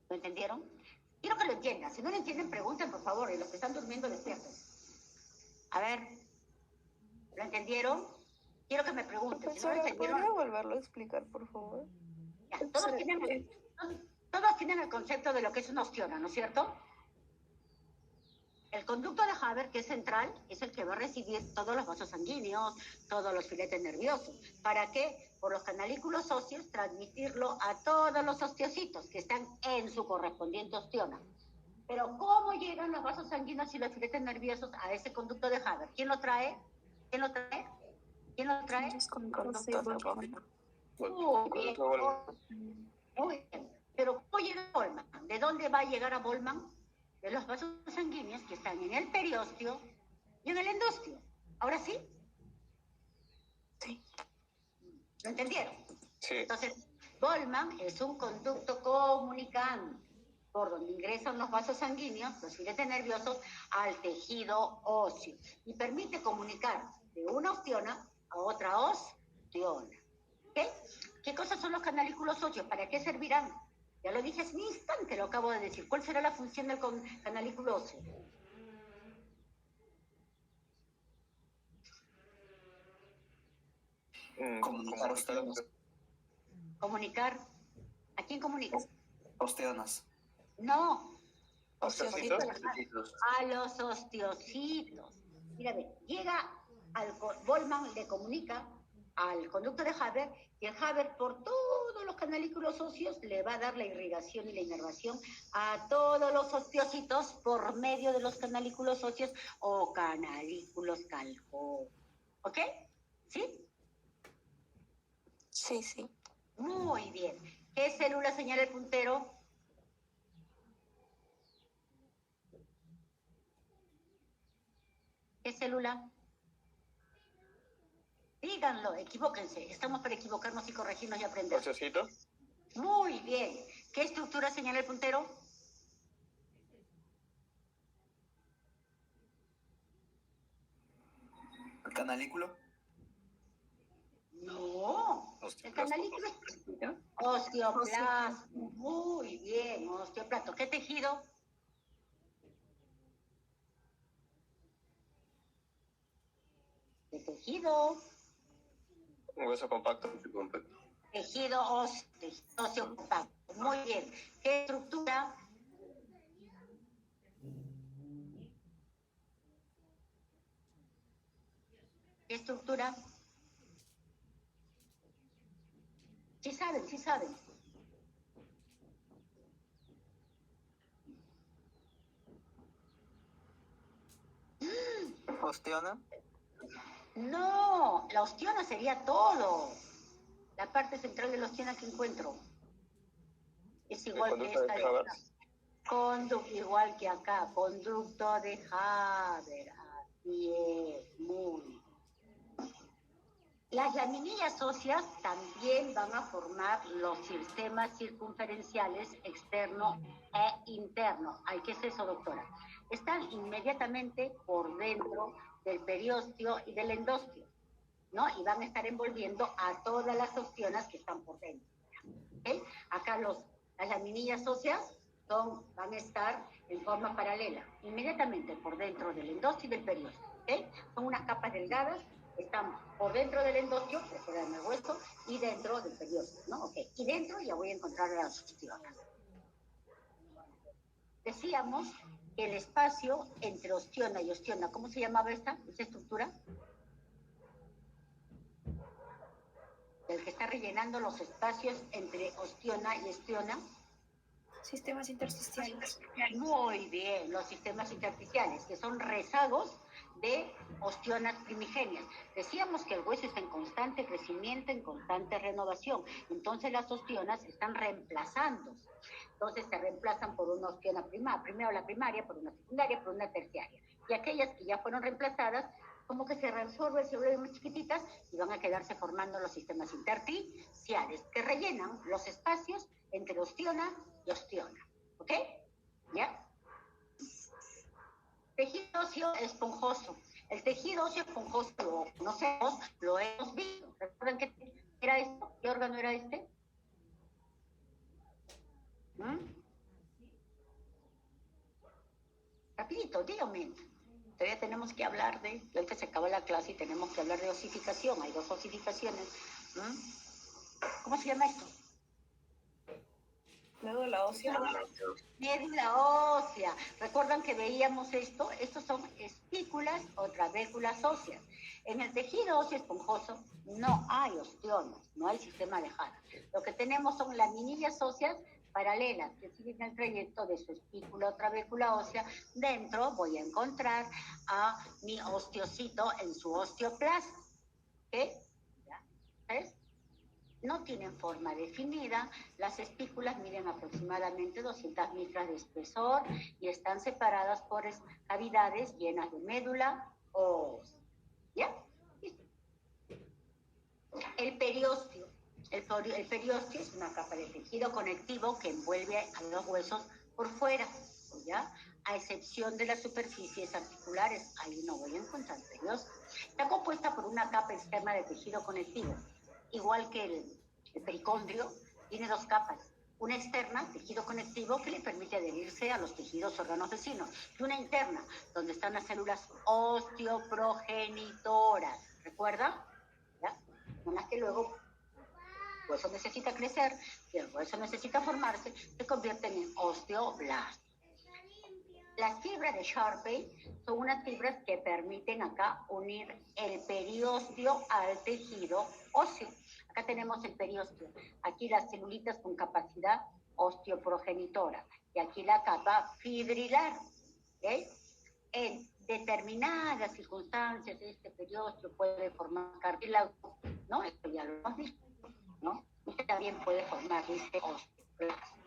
¿Lo entendieron? Quiero que lo entiendan. Si no lo entienden, pregunten, por favor, y los que están durmiendo, despierten. A ver, ¿lo entendieron? Quiero que me pregunten. Si no lo Profesora, entendieron, ¿podría volverlo a explicar, por favor? ya, todos tienen el concepto de lo que es una ostiona, ¿no es cierto? El conducto de Haber, que es central, es el que va a recibir todos los vasos sanguíneos, todos los filetes nerviosos. ¿Para qué? Por los canalículos óseos, transmitirlo a todos los osteocitos que están en su correspondiente ostiona. Pero ¿cómo llegan los vasos sanguíneos y los filetes nerviosos a ese conducto de Haber? ¿Quién lo trae? ¿Quién lo trae? ¿Quién lo trae? Conducto de Goldman. Muy bien. Muy bien. Pero ¿cómo llega a Goldman? ¿De dónde va a llegar a Goldman? De los vasos sanguíneos que están en el periósteo y en el endósteo. ¿Ahora sí? Sí. ¿Lo entendieron? Sí. Entonces, Goldman es un conducto comunicante por donde ingresan los vasos sanguíneos, los filetes nerviosos, al tejido óseo y permite comunicar de una ostiona a otra ostiona. ¿Ok? ¿Qué cosas son los canalículos óseos? ¿Para qué servirán? Ya lo dije hace un instante, lo acabo de decir. ¿Cuál será la función del canalículo óseo? Comunicar osteonas. Comunicar. ¿A quién comunica? Osteonas. No. Osteocitos. A los osteocitos. Mira, ve, llega Goldman le comunica al conducto de Haber y el Haber por todos los canalículos óseos le va a dar la irrigación y la inervación a todos los osteocitos por medio de los canalículos óseos o canalículos calcóforos. ¿Ok? ¿Sí? Sí, sí. Muy bien. ¿Qué célula señala el puntero? ¿Qué célula? ¿Sí? díganlo, equivóquense. Estamos para equivocarnos y corregirnos y aprender. Ociosito. Muy bien. ¿Qué estructura señala el puntero? Canalículo. No. El canalículo es osteoplasma. Muy bien, osteoplasma. ¿Qué tejido? ¿Qué tejido? Un hueso compacto. Tejido óseo compacto. Muy bien. ¿Qué estructura? ¿Qué estructura? Sí saben, sí saben. Osteona. No, la ostiona sería todo. La parte central de la ostiona que encuentro. Es igual que conducto de esta de Haber. acá. Igual que acá, conducto de Haber. Así es, muy bien. Las laminillas óseas también van a formar los sistemas circunferenciales externo e interno. Ay, ¿qué es eso, doctora? Están inmediatamente por dentro del periósteo y del endostio, ¿no? Y van a estar envolviendo a todas las ostionas que están por dentro. ¿Okay? Acá las laminillas óseas van a estar en forma paralela, inmediatamente por dentro del endostio y del periósteo. ¿Okay? Son unas capas delgadas que están por dentro del endostio, que será en el hueso, y dentro del periósteo, ¿no? Okay. Y dentro ya voy a encontrar las ostionas. Decíamos que el espacio entre ostiona y ostiona, ¿cómo se llamaba esa estructura? El que está rellenando los espacios entre ostiona y ostiona. Sistemas intersticiales. Muy bien, los sistemas intersticiales, que son rezagos de ostionas primigenias. Decíamos que el hueso está en constante crecimiento, en constante renovación. Entonces las ostionas están reemplazándose. Entonces se reemplazan por una ostiona primero la primaria, por una secundaria, por una terciaria. Y aquellas que ya fueron reemplazadas, como que se reabsorben, se vuelven muy chiquititas y van a quedarse formando los sistemas intersticiales, que rellenan los espacios entre ostiona y ostiona. ¿Ok? ¿Ya? Tejido óseo esponjoso. El tejido óseo esponjoso lo conocemos, lo hemos visto. ¿Recuerdan qué era esto? ¿Qué órgano era este? Rapidito, dígame. Todavía tenemos que hablar de, ahorita se acaba la clase y tenemos que hablar de osificación. Hay 2 osificaciones. ¿Cómo se llama esto? Médula ósea. Médula ósea. ¿Recuerdan que veíamos esto? Estos son espículas o trabéculas óseas. En el tejido óseo esponjoso no hay ostionas, no hay sistema de Haber. Lo que tenemos son laminillas óseas paralelas que siguen el trayecto de su espícula o trabécula ósea. Dentro voy a encontrar a mi osteocito en su osteoplasma. ¿Ok? ¿Ya? ¿Ves? No tienen forma definida, las espículas miden aproximadamente 200 micras de espesor y están separadas por cavidades llenas de médula ósea. ¿Ya? ¿Listo? El periósteo. El periósteo es una capa de tejido conectivo que envuelve a los huesos por fuera, ¿ya? A excepción de las superficies articulares, ahí no voy a encontrar periósteo. Está compuesta por una capa externa de tejido conectivo, igual que el pericondrio, tiene 2 capas. Una externa, tejido conectivo, que le permite adherirse a los tejidos órganos vecinos. Y una interna, donde están las células osteoprogenitoras. ¿Recuerda? ¿Ya? Unas que luego el hueso necesita crecer, y el hueso necesita formarse, se convierten en osteoblastos. Las fibras de Sharpey son unas fibras que permiten acá unir el periósteo al tejido óseo. Acá tenemos el periósteo, aquí las celulitas con capacidad osteoprogenitora y aquí la capa fibrilar. ¿Okay? En determinadas circunstancias este periósteo puede formar cartílago, ¿no? Esto ya lo hemos visto, ¿no? Usted también puede formar este osteoplasma.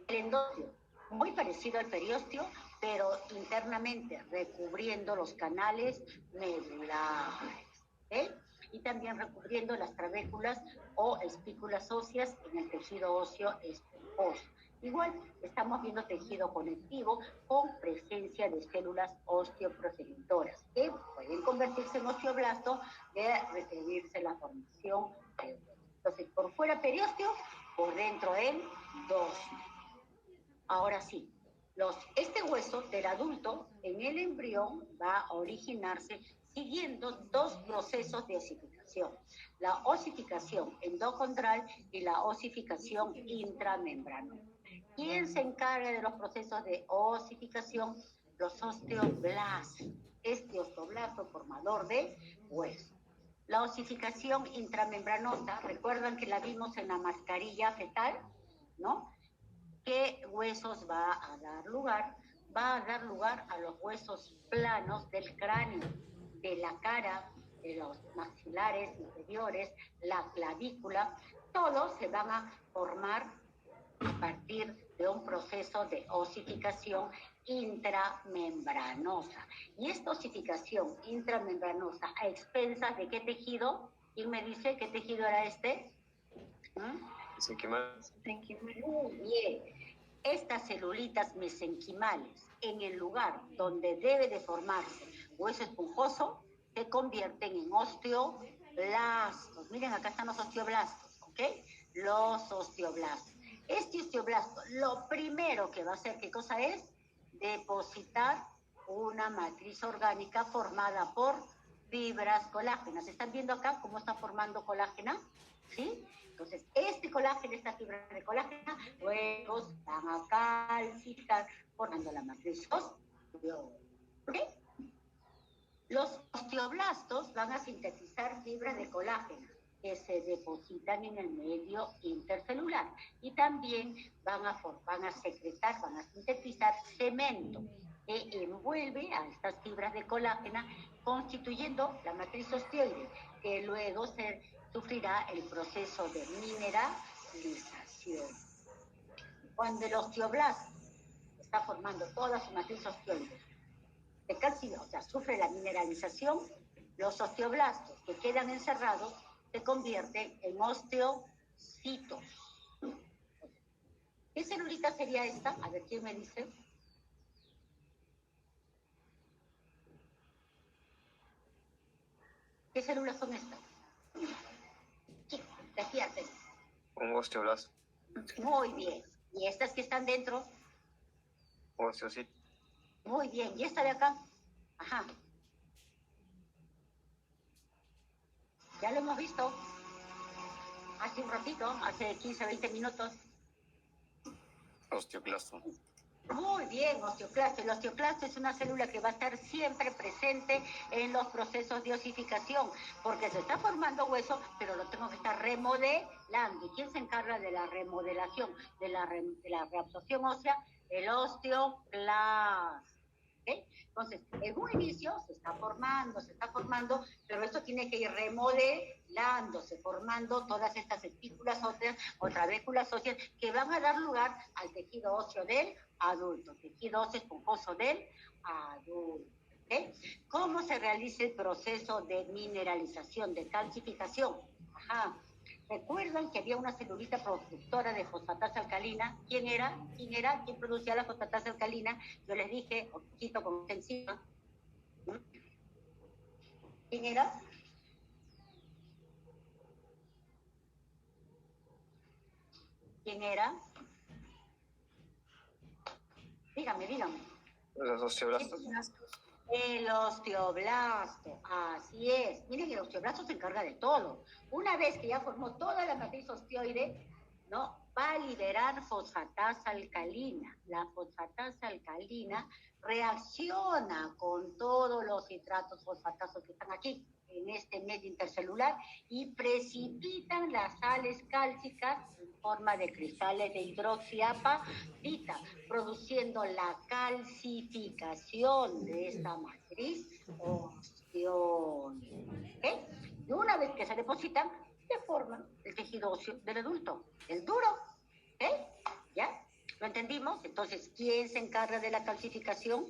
El endostio, muy parecido al periósteo, pero internamente recubriendo los canales medulares. ¿Okay? y también recubriendo las trabéculas o espículas óseas en el tejido óseo esponjoso. Igual estamos viendo tejido conectivo con presencia de células osteoprogenitoras que pueden convertirse en osteoblasto de requerirse la formación de hueso. Entonces, por fuera periósteo, por dentro el dócito. Ahora sí, este hueso del adulto en el embrión va a originarse siguiendo dos procesos de osificación: la osificación endocondral y la osificación intramembranosa. ¿Quién se encarga de los procesos de osificación? Los osteoblastos. Este osteoblasto formador de hueso. La osificación intramembranosa, recuerdan que la vimos en la mascarilla fetal, ¿no? ¿Qué huesos va a dar lugar? Va a dar lugar a los huesos planos del cráneo, de la cara, de los maxilares inferiores, la clavícula. Todos se van a formar a partir de un proceso de osificación intramembranosa. Y esta osificación intramembranosa, ¿a expensas de qué tejido? ¿Quién me dice qué tejido era este? Mesenquimal. Muy bien. Estas celulitas mesenquimales, en el lugar donde debe de formarse hueso esponjoso, se convierten en osteoblastos. Miren, acá están los osteoblastos, ¿ok? Los osteoblastos. Este osteoblasto, lo primero que va a hacer, ¿qué cosa es? Depositar una matriz orgánica formada por fibras colágenas. ¿Están viendo acá cómo está formando colágena? ¿Sí? Entonces, este colágeno, esta fibra de colágeno, luego van a calcificar formando la matriz osteoblástica. ¿Ok? Los osteoblastos van a sintetizar fibras de colágeno que se depositan en el medio intercelular y también van a secretar, van a sintetizar cemento que envuelve a estas fibras de colágeno constituyendo la matriz osteoide, que luego sufrirá el proceso de mineralización. Cuando el osteoblasto está formando toda su matriz osteoide, de calcio, o sea, sufre la mineralización, los osteoblastos que quedan encerrados se convierten en osteocitos. ¿Qué celulita sería esta? A ver, ¿quién me dice? ¿Qué células son estas? Fíjate. Un osteoblasto. Muy bien. ¿Y estas que están dentro? Osteocito. Muy bien. ¿Y esta de acá? Ajá. Ya lo hemos visto. Hace un ratito, hace 15, 20 minutos. Osteoclasto. Muy bien, osteoclasto. El osteoclasto es una célula que va a estar siempre presente en los procesos de osificación, porque se está formando hueso, pero lo tengo que estar remodelando. ¿Y quién se encarga de la remodelación, de la reabsorción ósea? El osteoclasto. ¿Okay? Entonces, en un inicio se está formando, pero esto tiene que ir remodelándose, formando todas estas espículas óseas o trabéculas óseas que van a dar lugar al tejido óseo del adulto, tejido óseo esponjoso del adulto. ¿Okay? ¿Cómo se realiza el proceso de mineralización, de calcificación? Ajá. ¿Recuerdan que había una celulita productora de fosfatasa alcalina? ¿Quién era? ¿Quién producía la fosfatasa alcalina? Yo les dije, ojito con encima. ¿Quién era? ¿Quién era? Dígame. Los osteoblastos. El osteoblasto, así es. Miren, el osteoblasto se encarga de todo. Una vez que ya formó toda la matriz osteoide, ¿no? Va a liberar fosfatasa alcalina. La fosfatasa alcalina reacciona con todos los citratos fosfatasos que están aquí, en este medio intercelular, y precipitan las sales cálcicas en forma de cristales de hidroxiapatita, produciendo la calcificación de esta matriz osteoide. ¿Okay? Y una vez que se depositan, se forma el tejido óseo del adulto, el duro. ¿Okay? ¿Ya? ¿Lo entendimos? Entonces, ¿quién se encarga de la calcificación?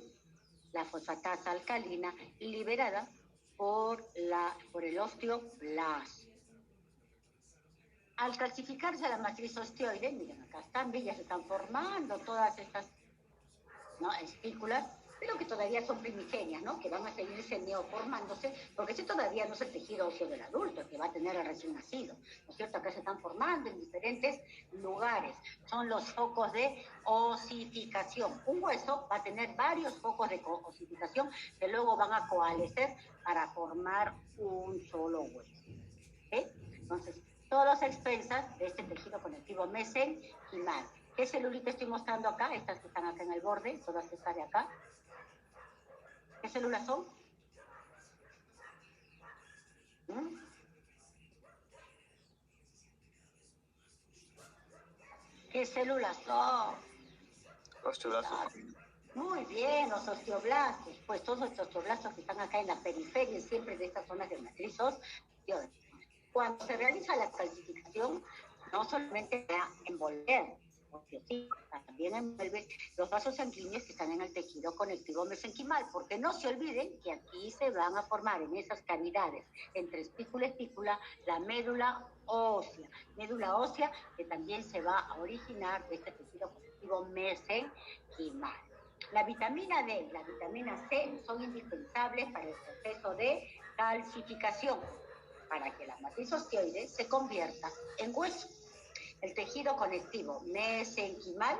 La fosfatasa alcalina liberada por el osteoblasto. Al calcificarse la matriz osteoide, miren, acá están, ya se están formando todas estas, ¿no?, espículas, pero que todavía son primigenias, ¿no?, que van a seguirse neoformándose, porque ese todavía no es el tejido óseo del adulto, que va a tener el recién nacido, ¿no es cierto? Acá se están formando en diferentes lugares, son los focos de osificación. Un hueso va a tener varios focos de osificación que luego van a coalescer para formar un solo hueso, ¿ok? Entonces, todas las expensas de este tejido conectivo mesenquimal. ¿Qué celulita estoy mostrando acá? Estas que están acá en el borde, todas estas de acá. ¿Qué células son? ¿Qué células son? Osteoblastos. Muy bien, los osteoblastos. Pues todos los osteoblastos que están acá en la periferia, siempre de estas zonas de matriz osteoide. Cuando se realiza la calcificación, no solamente va a envolver, porque sí, también envuelve los vasos sanguíneos que están en el tejido conectivo mesenquimal, porque no se olviden que aquí se van a formar en esas cavidades entre espícula y espícula la médula ósea que también se va a originar de este tejido conectivo mesenquimal. La vitamina D y la vitamina C son indispensables para el proceso de calcificación, para que la matriz osteoide se convierta en hueso. El tejido conectivo mesenquimal,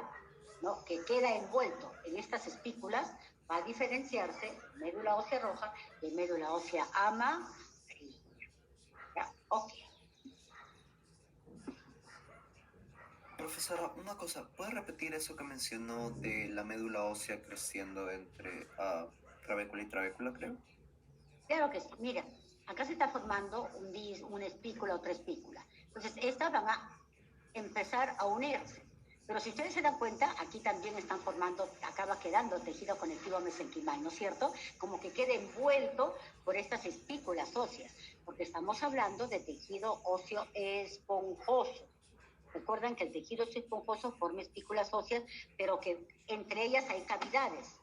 ¿no?, que queda envuelto en estas espículas, va a diferenciarse de médula ósea roja de médula ósea amarilla. ¿Ya? Ok. Profesora, una cosa, ¿puede repetir eso que mencionó de la médula ósea creciendo entre trabécula y trabécula, creo? Claro que sí. Mira, acá se está formando una espícula, otra espícula. Entonces, estas van a empezar a unirse. Pero si ustedes se dan cuenta, aquí también están formando, acaba quedando tejido conectivo mesenquimal, ¿no es cierto? Como que queda envuelto por estas espículas óseas, porque estamos hablando de tejido óseo esponjoso. Recuerden que el tejido óseo esponjoso forma espículas óseas, pero que entre ellas hay cavidades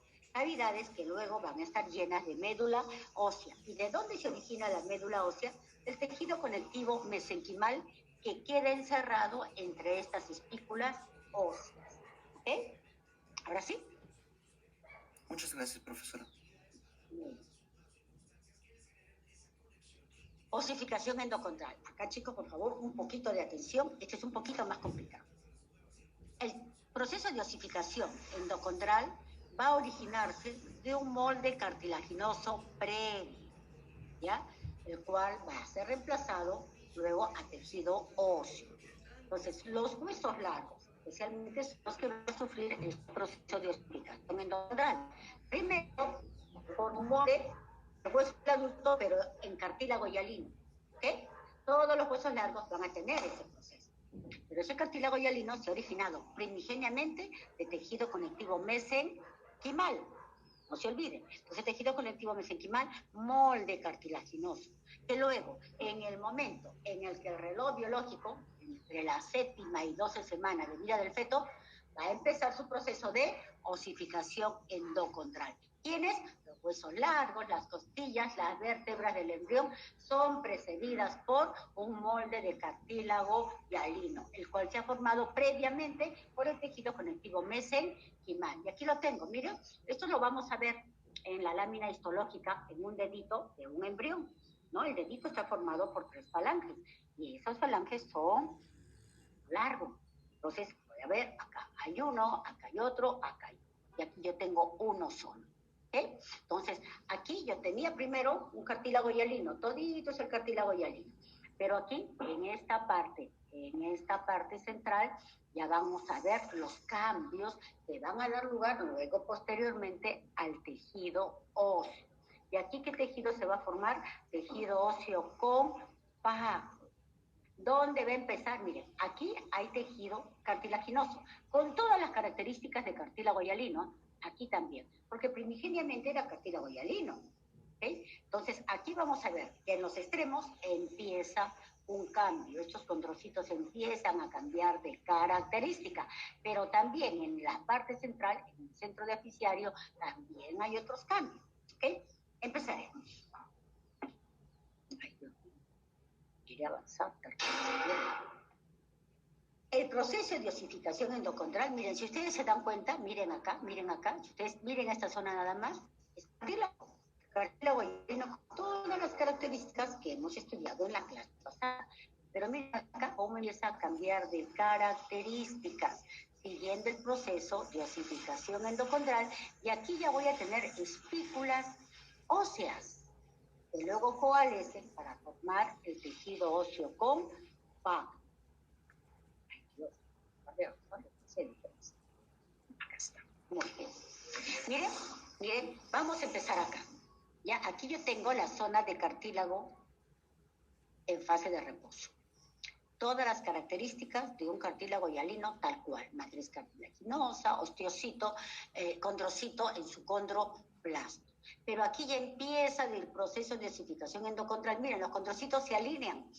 que luego van a estar llenas de médula ósea. ¿Y de dónde se origina la médula ósea? El tejido conectivo mesenquimal que queda encerrado entre estas espículas óseas. ¿Ok? ¿Ahora sí? Muchas gracias, profesora. Osificación endocondral. Acá, chicos, por favor, un poquito de atención. Este es un poquito más complicado. El proceso de osificación endocondral va a originarse de un molde cartilaginoso previo, ¿ya?, el cual va a ser reemplazado luego a tejido óseo. Entonces, los huesos largos, especialmente son los que van a sufrir el proceso de osificación endocondral. Primero, por un molde de hueso adulto, pero en cartílago hialino, ¿ok? Todos los huesos largos van a tener ese proceso. Pero ese cartílago hialino se ha originado primigeniamente de tejido conectivo mesenquimal. No se olviden. Entonces, tejido conectivo mesenquimal, molde cartilaginoso. Que luego, en el momento en el que el reloj biológico, entre la 7ª y 12 semanas de vida del feto, va a empezar su proceso de osificación endocondral. ¿Quiénes? Los huesos largos, las costillas, las vértebras del embrión son precedidas por un molde de cartílago hialino, el cual se ha formado previamente por el tejido conectivo mesenquimal. Y aquí lo tengo, miren, esto lo vamos a ver en la lámina histológica, en un dedito de un embrión, ¿no? El dedito está formado por 3 falanges, y esas falanges son largos. Entonces, voy a ver, acá hay uno, acá hay otro, acá hay otro. Y aquí yo tengo uno solo. ¿Okay? Entonces, aquí yo tenía primero un cartílago hialino, todito es el cartílago hialino. Pero aquí, en esta parte central, ya vamos a ver los cambios que van a dar lugar luego posteriormente al tejido óseo. ¿Y aquí qué tejido se va a formar? Tejido óseo compacto. ¿Dónde va a empezar? Miren, aquí hay tejido cartilaginoso, con todas las características de cartílago hialino, aquí también, porque primigeniamente era cartílago hialino. ¿Okay? Entonces, aquí vamos a ver que en los extremos empieza un cambio. Estos condrocitos empiezan a cambiar de característica, pero también en la parte central, en el centro de aficiario, también hay otros cambios. ¿Okay? Empezaremos. quiere avanzar. El proceso de osificación endocondral, miren, si ustedes se dan cuenta, miren acá, si ustedes miren esta zona nada más, es cartílago hialino con todas las características que hemos estudiado en la clase pasada. Pero miren acá cómo empieza a cambiar de características, siguiendo el proceso de osificación endocondral, y aquí ya voy a tener espículas óseas, que luego coalescen para formar el tejido óseo compacto. Acá está. Muy bien. Miren, vamos a empezar acá. Ya, aquí yo tengo la zona de cartílago en fase de reposo. Todas las características de un cartílago hialino tal cual: matriz cartilaginosa, osteocito, condrocito en su condroplasto. Pero aquí ya empieza el proceso de osificación endocondral. Miren, los condrocitos se alinean,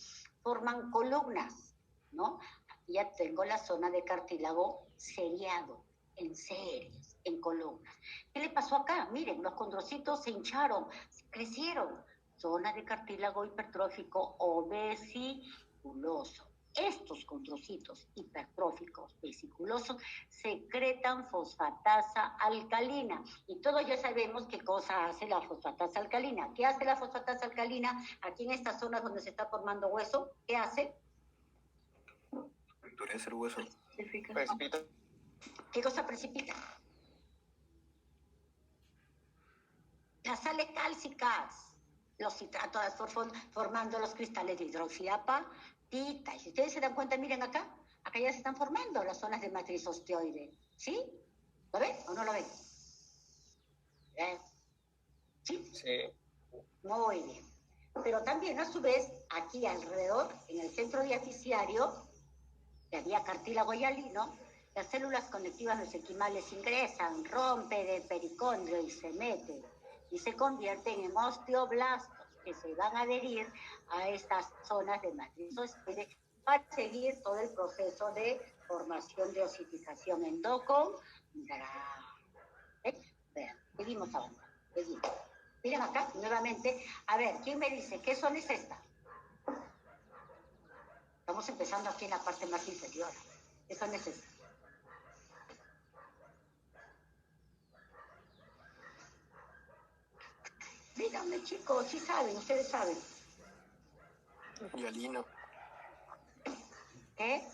forman columnas, ¿no? Ya tengo la zona de cartílago seriado, en series, en columnas. ¿Qué le pasó acá? Miren, los condrocitos se hincharon, crecieron. Zona de cartílago hipertrófico o vesiculoso. Estos condrocitos hipertróficos vesiculosos secretan fosfatasa alcalina. Y todos ya sabemos qué cosa hace la fosfatasa alcalina. ¿Qué hace la fosfatasa alcalina aquí en estas zonas donde se está formando hueso? ¿Qué hace? Endurece el hueso. Precipita. ¿Qué cosa precipita? Las sales cálcicas, los citratos formando los cristales de hidroxiapatita. Y si ustedes se dan cuenta, miren acá ya se están formando las zonas de matriz osteoide. ¿Sí? ¿Lo ven o no lo ven? ¿Sí? Sí. Muy bien. Pero también, a su vez, aquí alrededor, en el centro diafisiario, que había cartílago hialino, las células conectivas mesenquimales ingresan, rompen el pericondrio y se meten y se convierten en osteoblastos, que se van a adherir a estas zonas de matriz osteoide para seguir todo el proceso de formación de osificación endocondral. Vean, seguimos avanzando. Seguimos. Miren acá, nuevamente. A ver, ¿quién me dice qué zona es esta? Estamos empezando aquí en la parte más inferior. ¿Qué zona es esta? Díganme, chicos, sí saben, ustedes saben. Hialino. ¿Qué?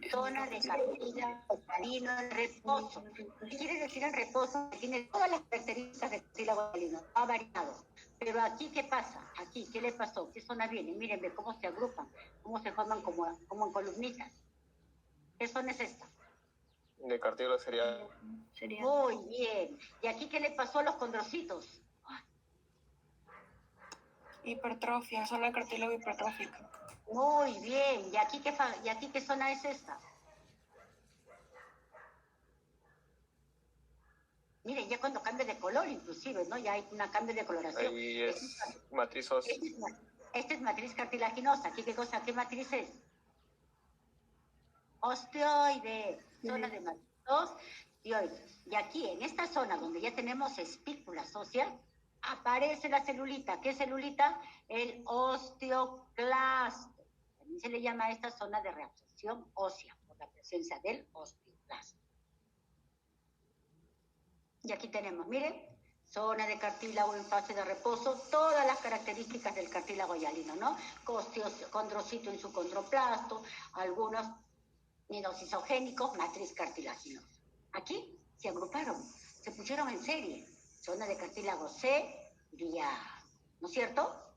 Zona de cartílago hialino en reposo. ¿Qué quiere decir en reposo? Tiene todas las características de cartílago hialino, ha variado. Pero aquí, ¿qué pasa? Aquí, ¿qué le pasó? ¿Qué zona viene? Mírenme cómo se agrupan, cómo se forman como en columnitas. ¿Qué zona es esta? De cartílago sería. Muy bien. ¿Y aquí qué le pasó a los condrocitos? Hipertrofia, zona cartílago hipertrófica. Muy bien. ¿Y aquí qué zona es esta? Miren, ya cuando cambia de color, inclusive, ¿no? Ya hay un cambio de coloración. Ahí es matriz ósea. Esta es matriz cartilaginosa. ¿Aquí qué cosa? ¿Qué matriz es? Osteoide. Zona de matriz osteoide. Y aquí, en esta zona donde ya tenemos espículas óseas, aparece la celulita. ¿Qué celulita? El osteoclasto. También se le llama a esta zona de reabsorción ósea, por la presencia del osteoclasto. Y aquí tenemos, miren, zona de cartílago en fase de reposo, todas las características del cartílago hialino, ¿no? Condrocito en su condroplasto, algunos nidos isogénicos, matriz cartilaginosa. Aquí se agruparon, se pusieron en serie. Zona de cartílago seriado, ¿no es cierto?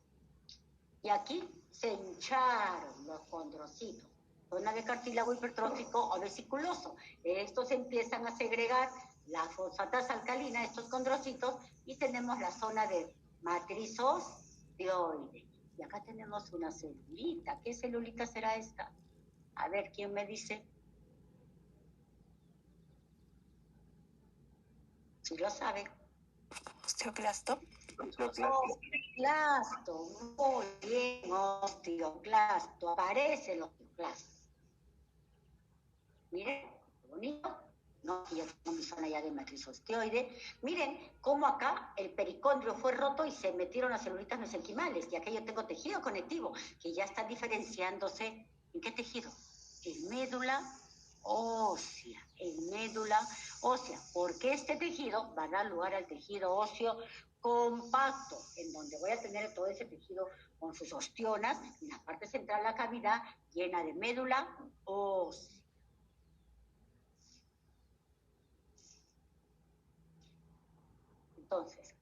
Y aquí se hincharon los condrocitos. Zona de cartílago hipertrófico o vesiculoso. Estos empiezan a segregar la fosfatasa alcalina, estos condrocitos, y tenemos la zona de matriz osteoide. Y acá tenemos una celulita. ¿Qué celulita será esta? A ver, ¿quién me dice? ¿Sí lo sabe? Osteoclasto. Osteoclasto, muy bien, osteoclasto, aparece el osteoclasto. Miren, qué bonito. No, yo tengo mi zona ya cantidad de matriz osteoide. Miren cómo acá el pericondrio fue roto y se metieron las celulitas mesenquimales, y acá yo tengo tejido conectivo que ya está diferenciándose. ¿En qué tejido? En médula ósea, en médula ósea, porque este tejido va a dar lugar al tejido óseo compacto, en donde voy a tener todo ese tejido con sus ostionas, en la parte central la cavidad llena de médula ósea. Entonces,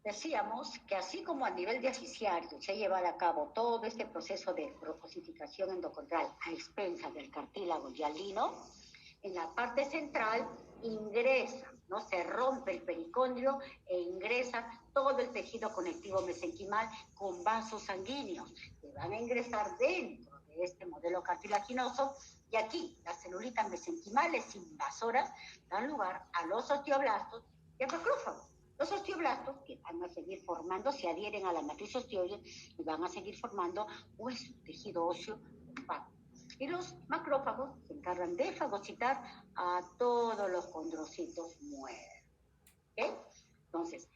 decíamos que así como a nivel diafisiario se ha llevado a cabo todo este proceso de osificación endocondral a expensas del cartílago hialino, en la parte central ingresa, ¿no? Se rompe el pericondrio e ingresa todo el tejido conectivo mesenquimal con vasos sanguíneos que van a ingresar dentro de este modelo cartilaginoso, y aquí las celulitas mesenquimales invasoras dan lugar a los osteoblastos y a macrófagos. Los osteoblastos, que van a seguir formando, se adhieren a la matriz osteoide y van a seguir formando hueso, tejido óseo compacto. Y los macrófagos se encargan de fagocitar a todos los condrocitos muertos. ¿Okay? Entonces,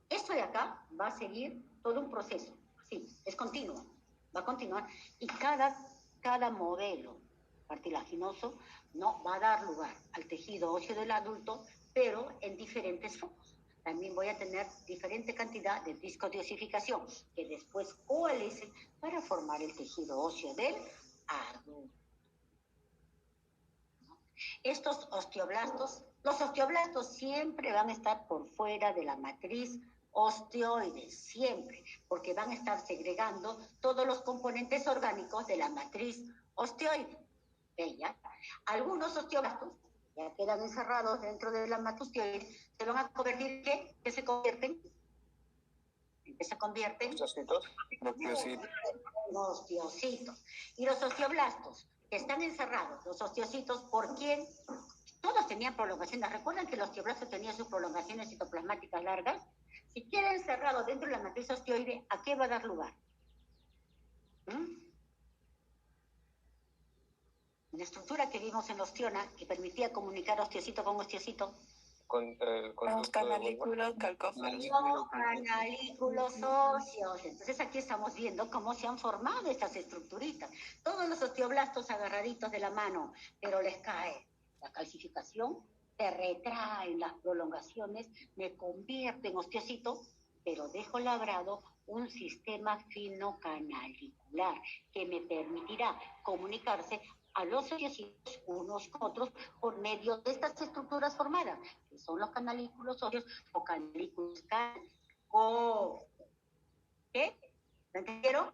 esto de acá va a seguir todo un proceso. Sí, es continuo, va a continuar. Y cada modelo cartilaginoso, ¿no?, va a dar lugar al tejido óseo del adulto, pero en diferentes focos. También voy a tener diferente cantidad de discos de osificación que después coalescen para formar el tejido óseo del adulto. Estos osteoblastos, los osteoblastos siempre van a estar por fuera de la matriz osteoide, siempre, porque van a estar segregando todos los componentes orgánicos de la matriz osteoide. ¿Ya? Algunos osteoblastos ya quedan encerrados dentro de la matriz osteoide, se van a convertir, ¿qué se convierten? ¿En qué se convierten? Osteocitos. En osteocitos. Y los osteoblastos que están encerrados, los osteocitos, ¿por quién? Todos tenían prolongaciones. ¿Recuerdan que los osteoblastos tenían sus prolongaciones citoplasmáticas largas? Si queda encerrado dentro de la matriz osteoide, ¿a qué va a dar lugar? La estructura que vimos en la ostiona, que permitía comunicar osteocito con osteocito. Con Los canalículos calcóferos. Los canalículos óseos. Entonces aquí estamos viendo cómo se han formado estas estructuritas. Todos los osteoblastos agarraditos de la mano, pero les cae la calcificación, se retraen las prolongaciones, me convierto en osteocito, pero dejo labrado un sistema fino canalicular que me permitirá comunicarse a los osteocitos unos con otros por medio de estas estructuras formadas, que son los canalículos óseos o canalículos calcóferos. ¿Qué? ¿Lo entendieron?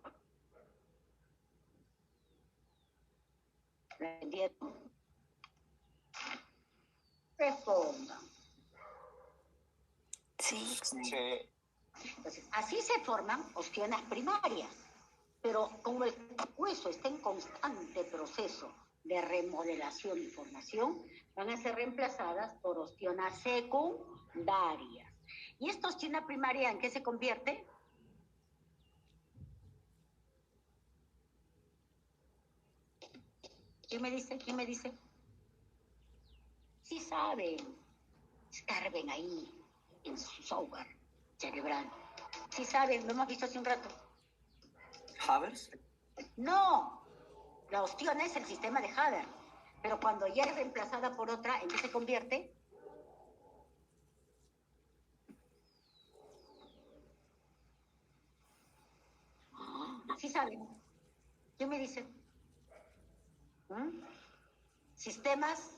¿Lo entendieron? Respondan. Sí. Sí. Entonces, así se forman ostionas primarias, pero como el hueso está en constante proceso de remodelación y formación, van a ser reemplazadas por ostionas secundarias. ¿Y esta ostiona primaria en qué se convierte? ¿Quién me dice? ¿Quién me dice? Sí saben. Escarben ahí en su software cerebral. Sí saben, lo hemos visto hace un rato. ¿Havers? No, la ostiona es el sistema de Haber, pero cuando ya es reemplazada por otra, ¿en qué se convierte? Sí saben. ¿Quién me dice? Sistemas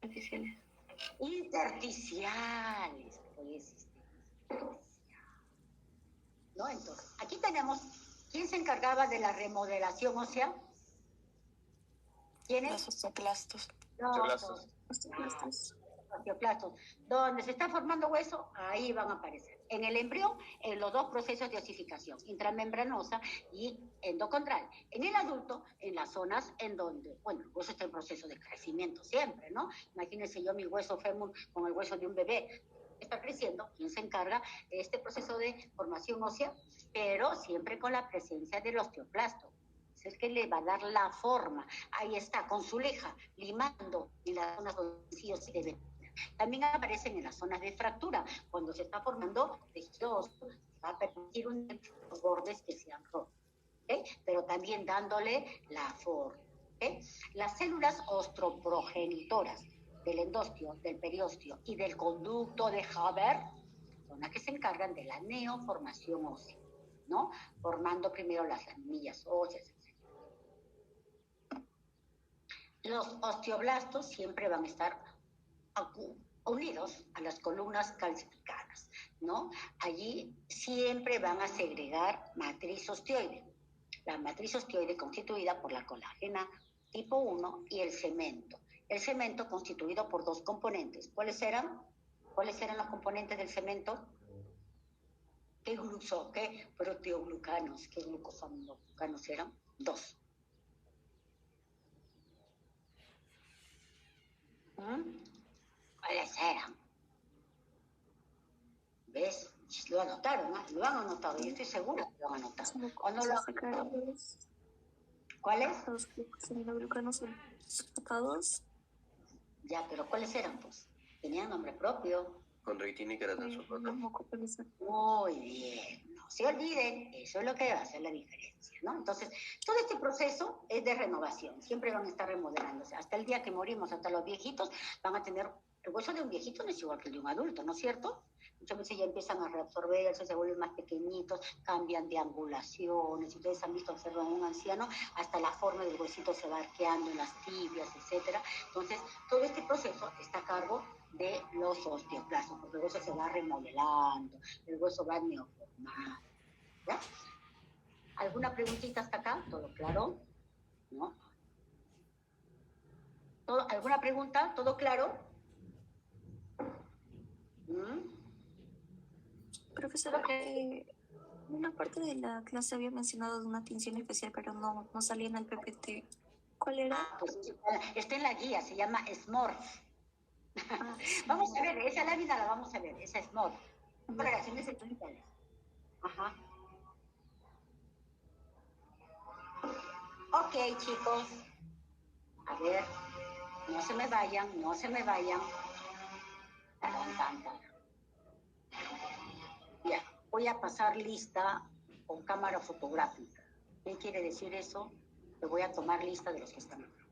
Artificiales. intersticiales. Pues, ¿no? Entonces, aquí tenemos, ¿quién se encargaba de la remodelación ósea? ¿Quiénes? Los osteoclastos. Los Osteoclastos. osteoclastos. Donde se está formando hueso, ahí van a aparecer. En el embrión, en los dos procesos de osificación, intramembranosa y endocondral. En el adulto, en las zonas en donde, bueno, el hueso está en proceso de crecimiento siempre, ¿no? Imagínense yo mi hueso fémur con el hueso de un bebé. Está creciendo, ¿quién se encarga de este proceso de formación ósea? Pero siempre con la presencia del osteoclasto. es el que le va a dar la forma. Ahí está, con su leja, limando en las zonas donde sí o sí debe. También aparecen en las zonas de fractura, cuando se está formando tejido óseo, se va a permitir los bordes que sean rojos, ¿okay? Pero también dándole la forma. ¿Okay? Las células ostroprogenitoras del endostio, del periostio y del conducto de Haber son las que se encargan de la neoformación ósea, ¿no? Formando primero las anillas óseas, etc. Los osteoblastos siempre van a estar unidos a las columnas calcificadas, ¿no? Allí siempre van a segregar matriz osteoide. La matriz osteoide constituida por la colágena tipo 1 y el cemento. El cemento constituido por dos componentes. ¿Cuáles eran? ¿Cuáles eran los componentes del cemento? ¿Qué proteoglucanos? ¿Qué glucosaminogucanos eran? Dos. ¿Cuáles eran? ¿Ves? Lo anotaron, ¿no? Lo han anotado, yo estoy segura que lo han anotado. ¿O no lo han anotado? ¿Cuáles? Los glucosaminogucanos sacados. Ya, pero ¿cuáles eran, pues? Tenían nombre propio. Condroitina y keratazol. Muy bien, no se olviden, eso es lo que va a hacer la diferencia, ¿no? Entonces, todo este proceso es de renovación, siempre van a estar remodelándose. Hasta el día que morimos, hasta los viejitos van a tener, el hueso de un viejito no es igual que el de un adulto, ¿no es cierto? Muchas veces ya empiezan a reabsorberse, se vuelven más pequeñitos, cambian de angulaciones. Si ustedes han visto, observan a un anciano, hasta la forma del huesito se va arqueando en las tibias, etcétera. Entonces, todo este proceso está a cargo de los osteoclastos, porque el hueso se va remodelando, el hueso va neoformando. ¿Ya? ¿Alguna preguntita hasta acá? ¿Todo claro? ¿No? ¿Alguna pregunta? ¿Todo claro? Profesora, una parte de la clase había mencionado de una tinción especial, pero no salía en el PPT. ¿Cuál era? Pues está en la guía, se llama SMORPH. Vamos a ver, esa lámina la vamos a ver, esa SMORPH. Coloraciones especiales. Ajá. Ok, chicos. A ver, no se me vayan, no se me vayan. Ya, voy a pasar lista con cámara fotográfica. ¿Qué quiere decir eso? Que voy a tomar lista de los que están acá.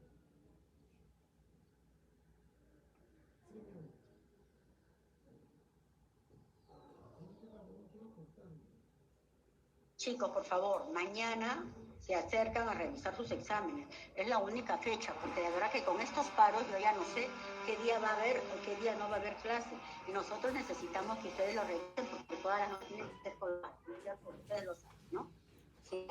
Chicos, por favor, mañana se acercan a revisar sus exámenes. Es la única fecha, porque de verdad que con estos paros yo ya no sé qué día va a haber o qué día no va a haber clase. Y nosotros necesitamos que ustedes lo revisen, porque todas las noches tienen que ser colgadas. Ustedes lo saben, ¿no? Sí.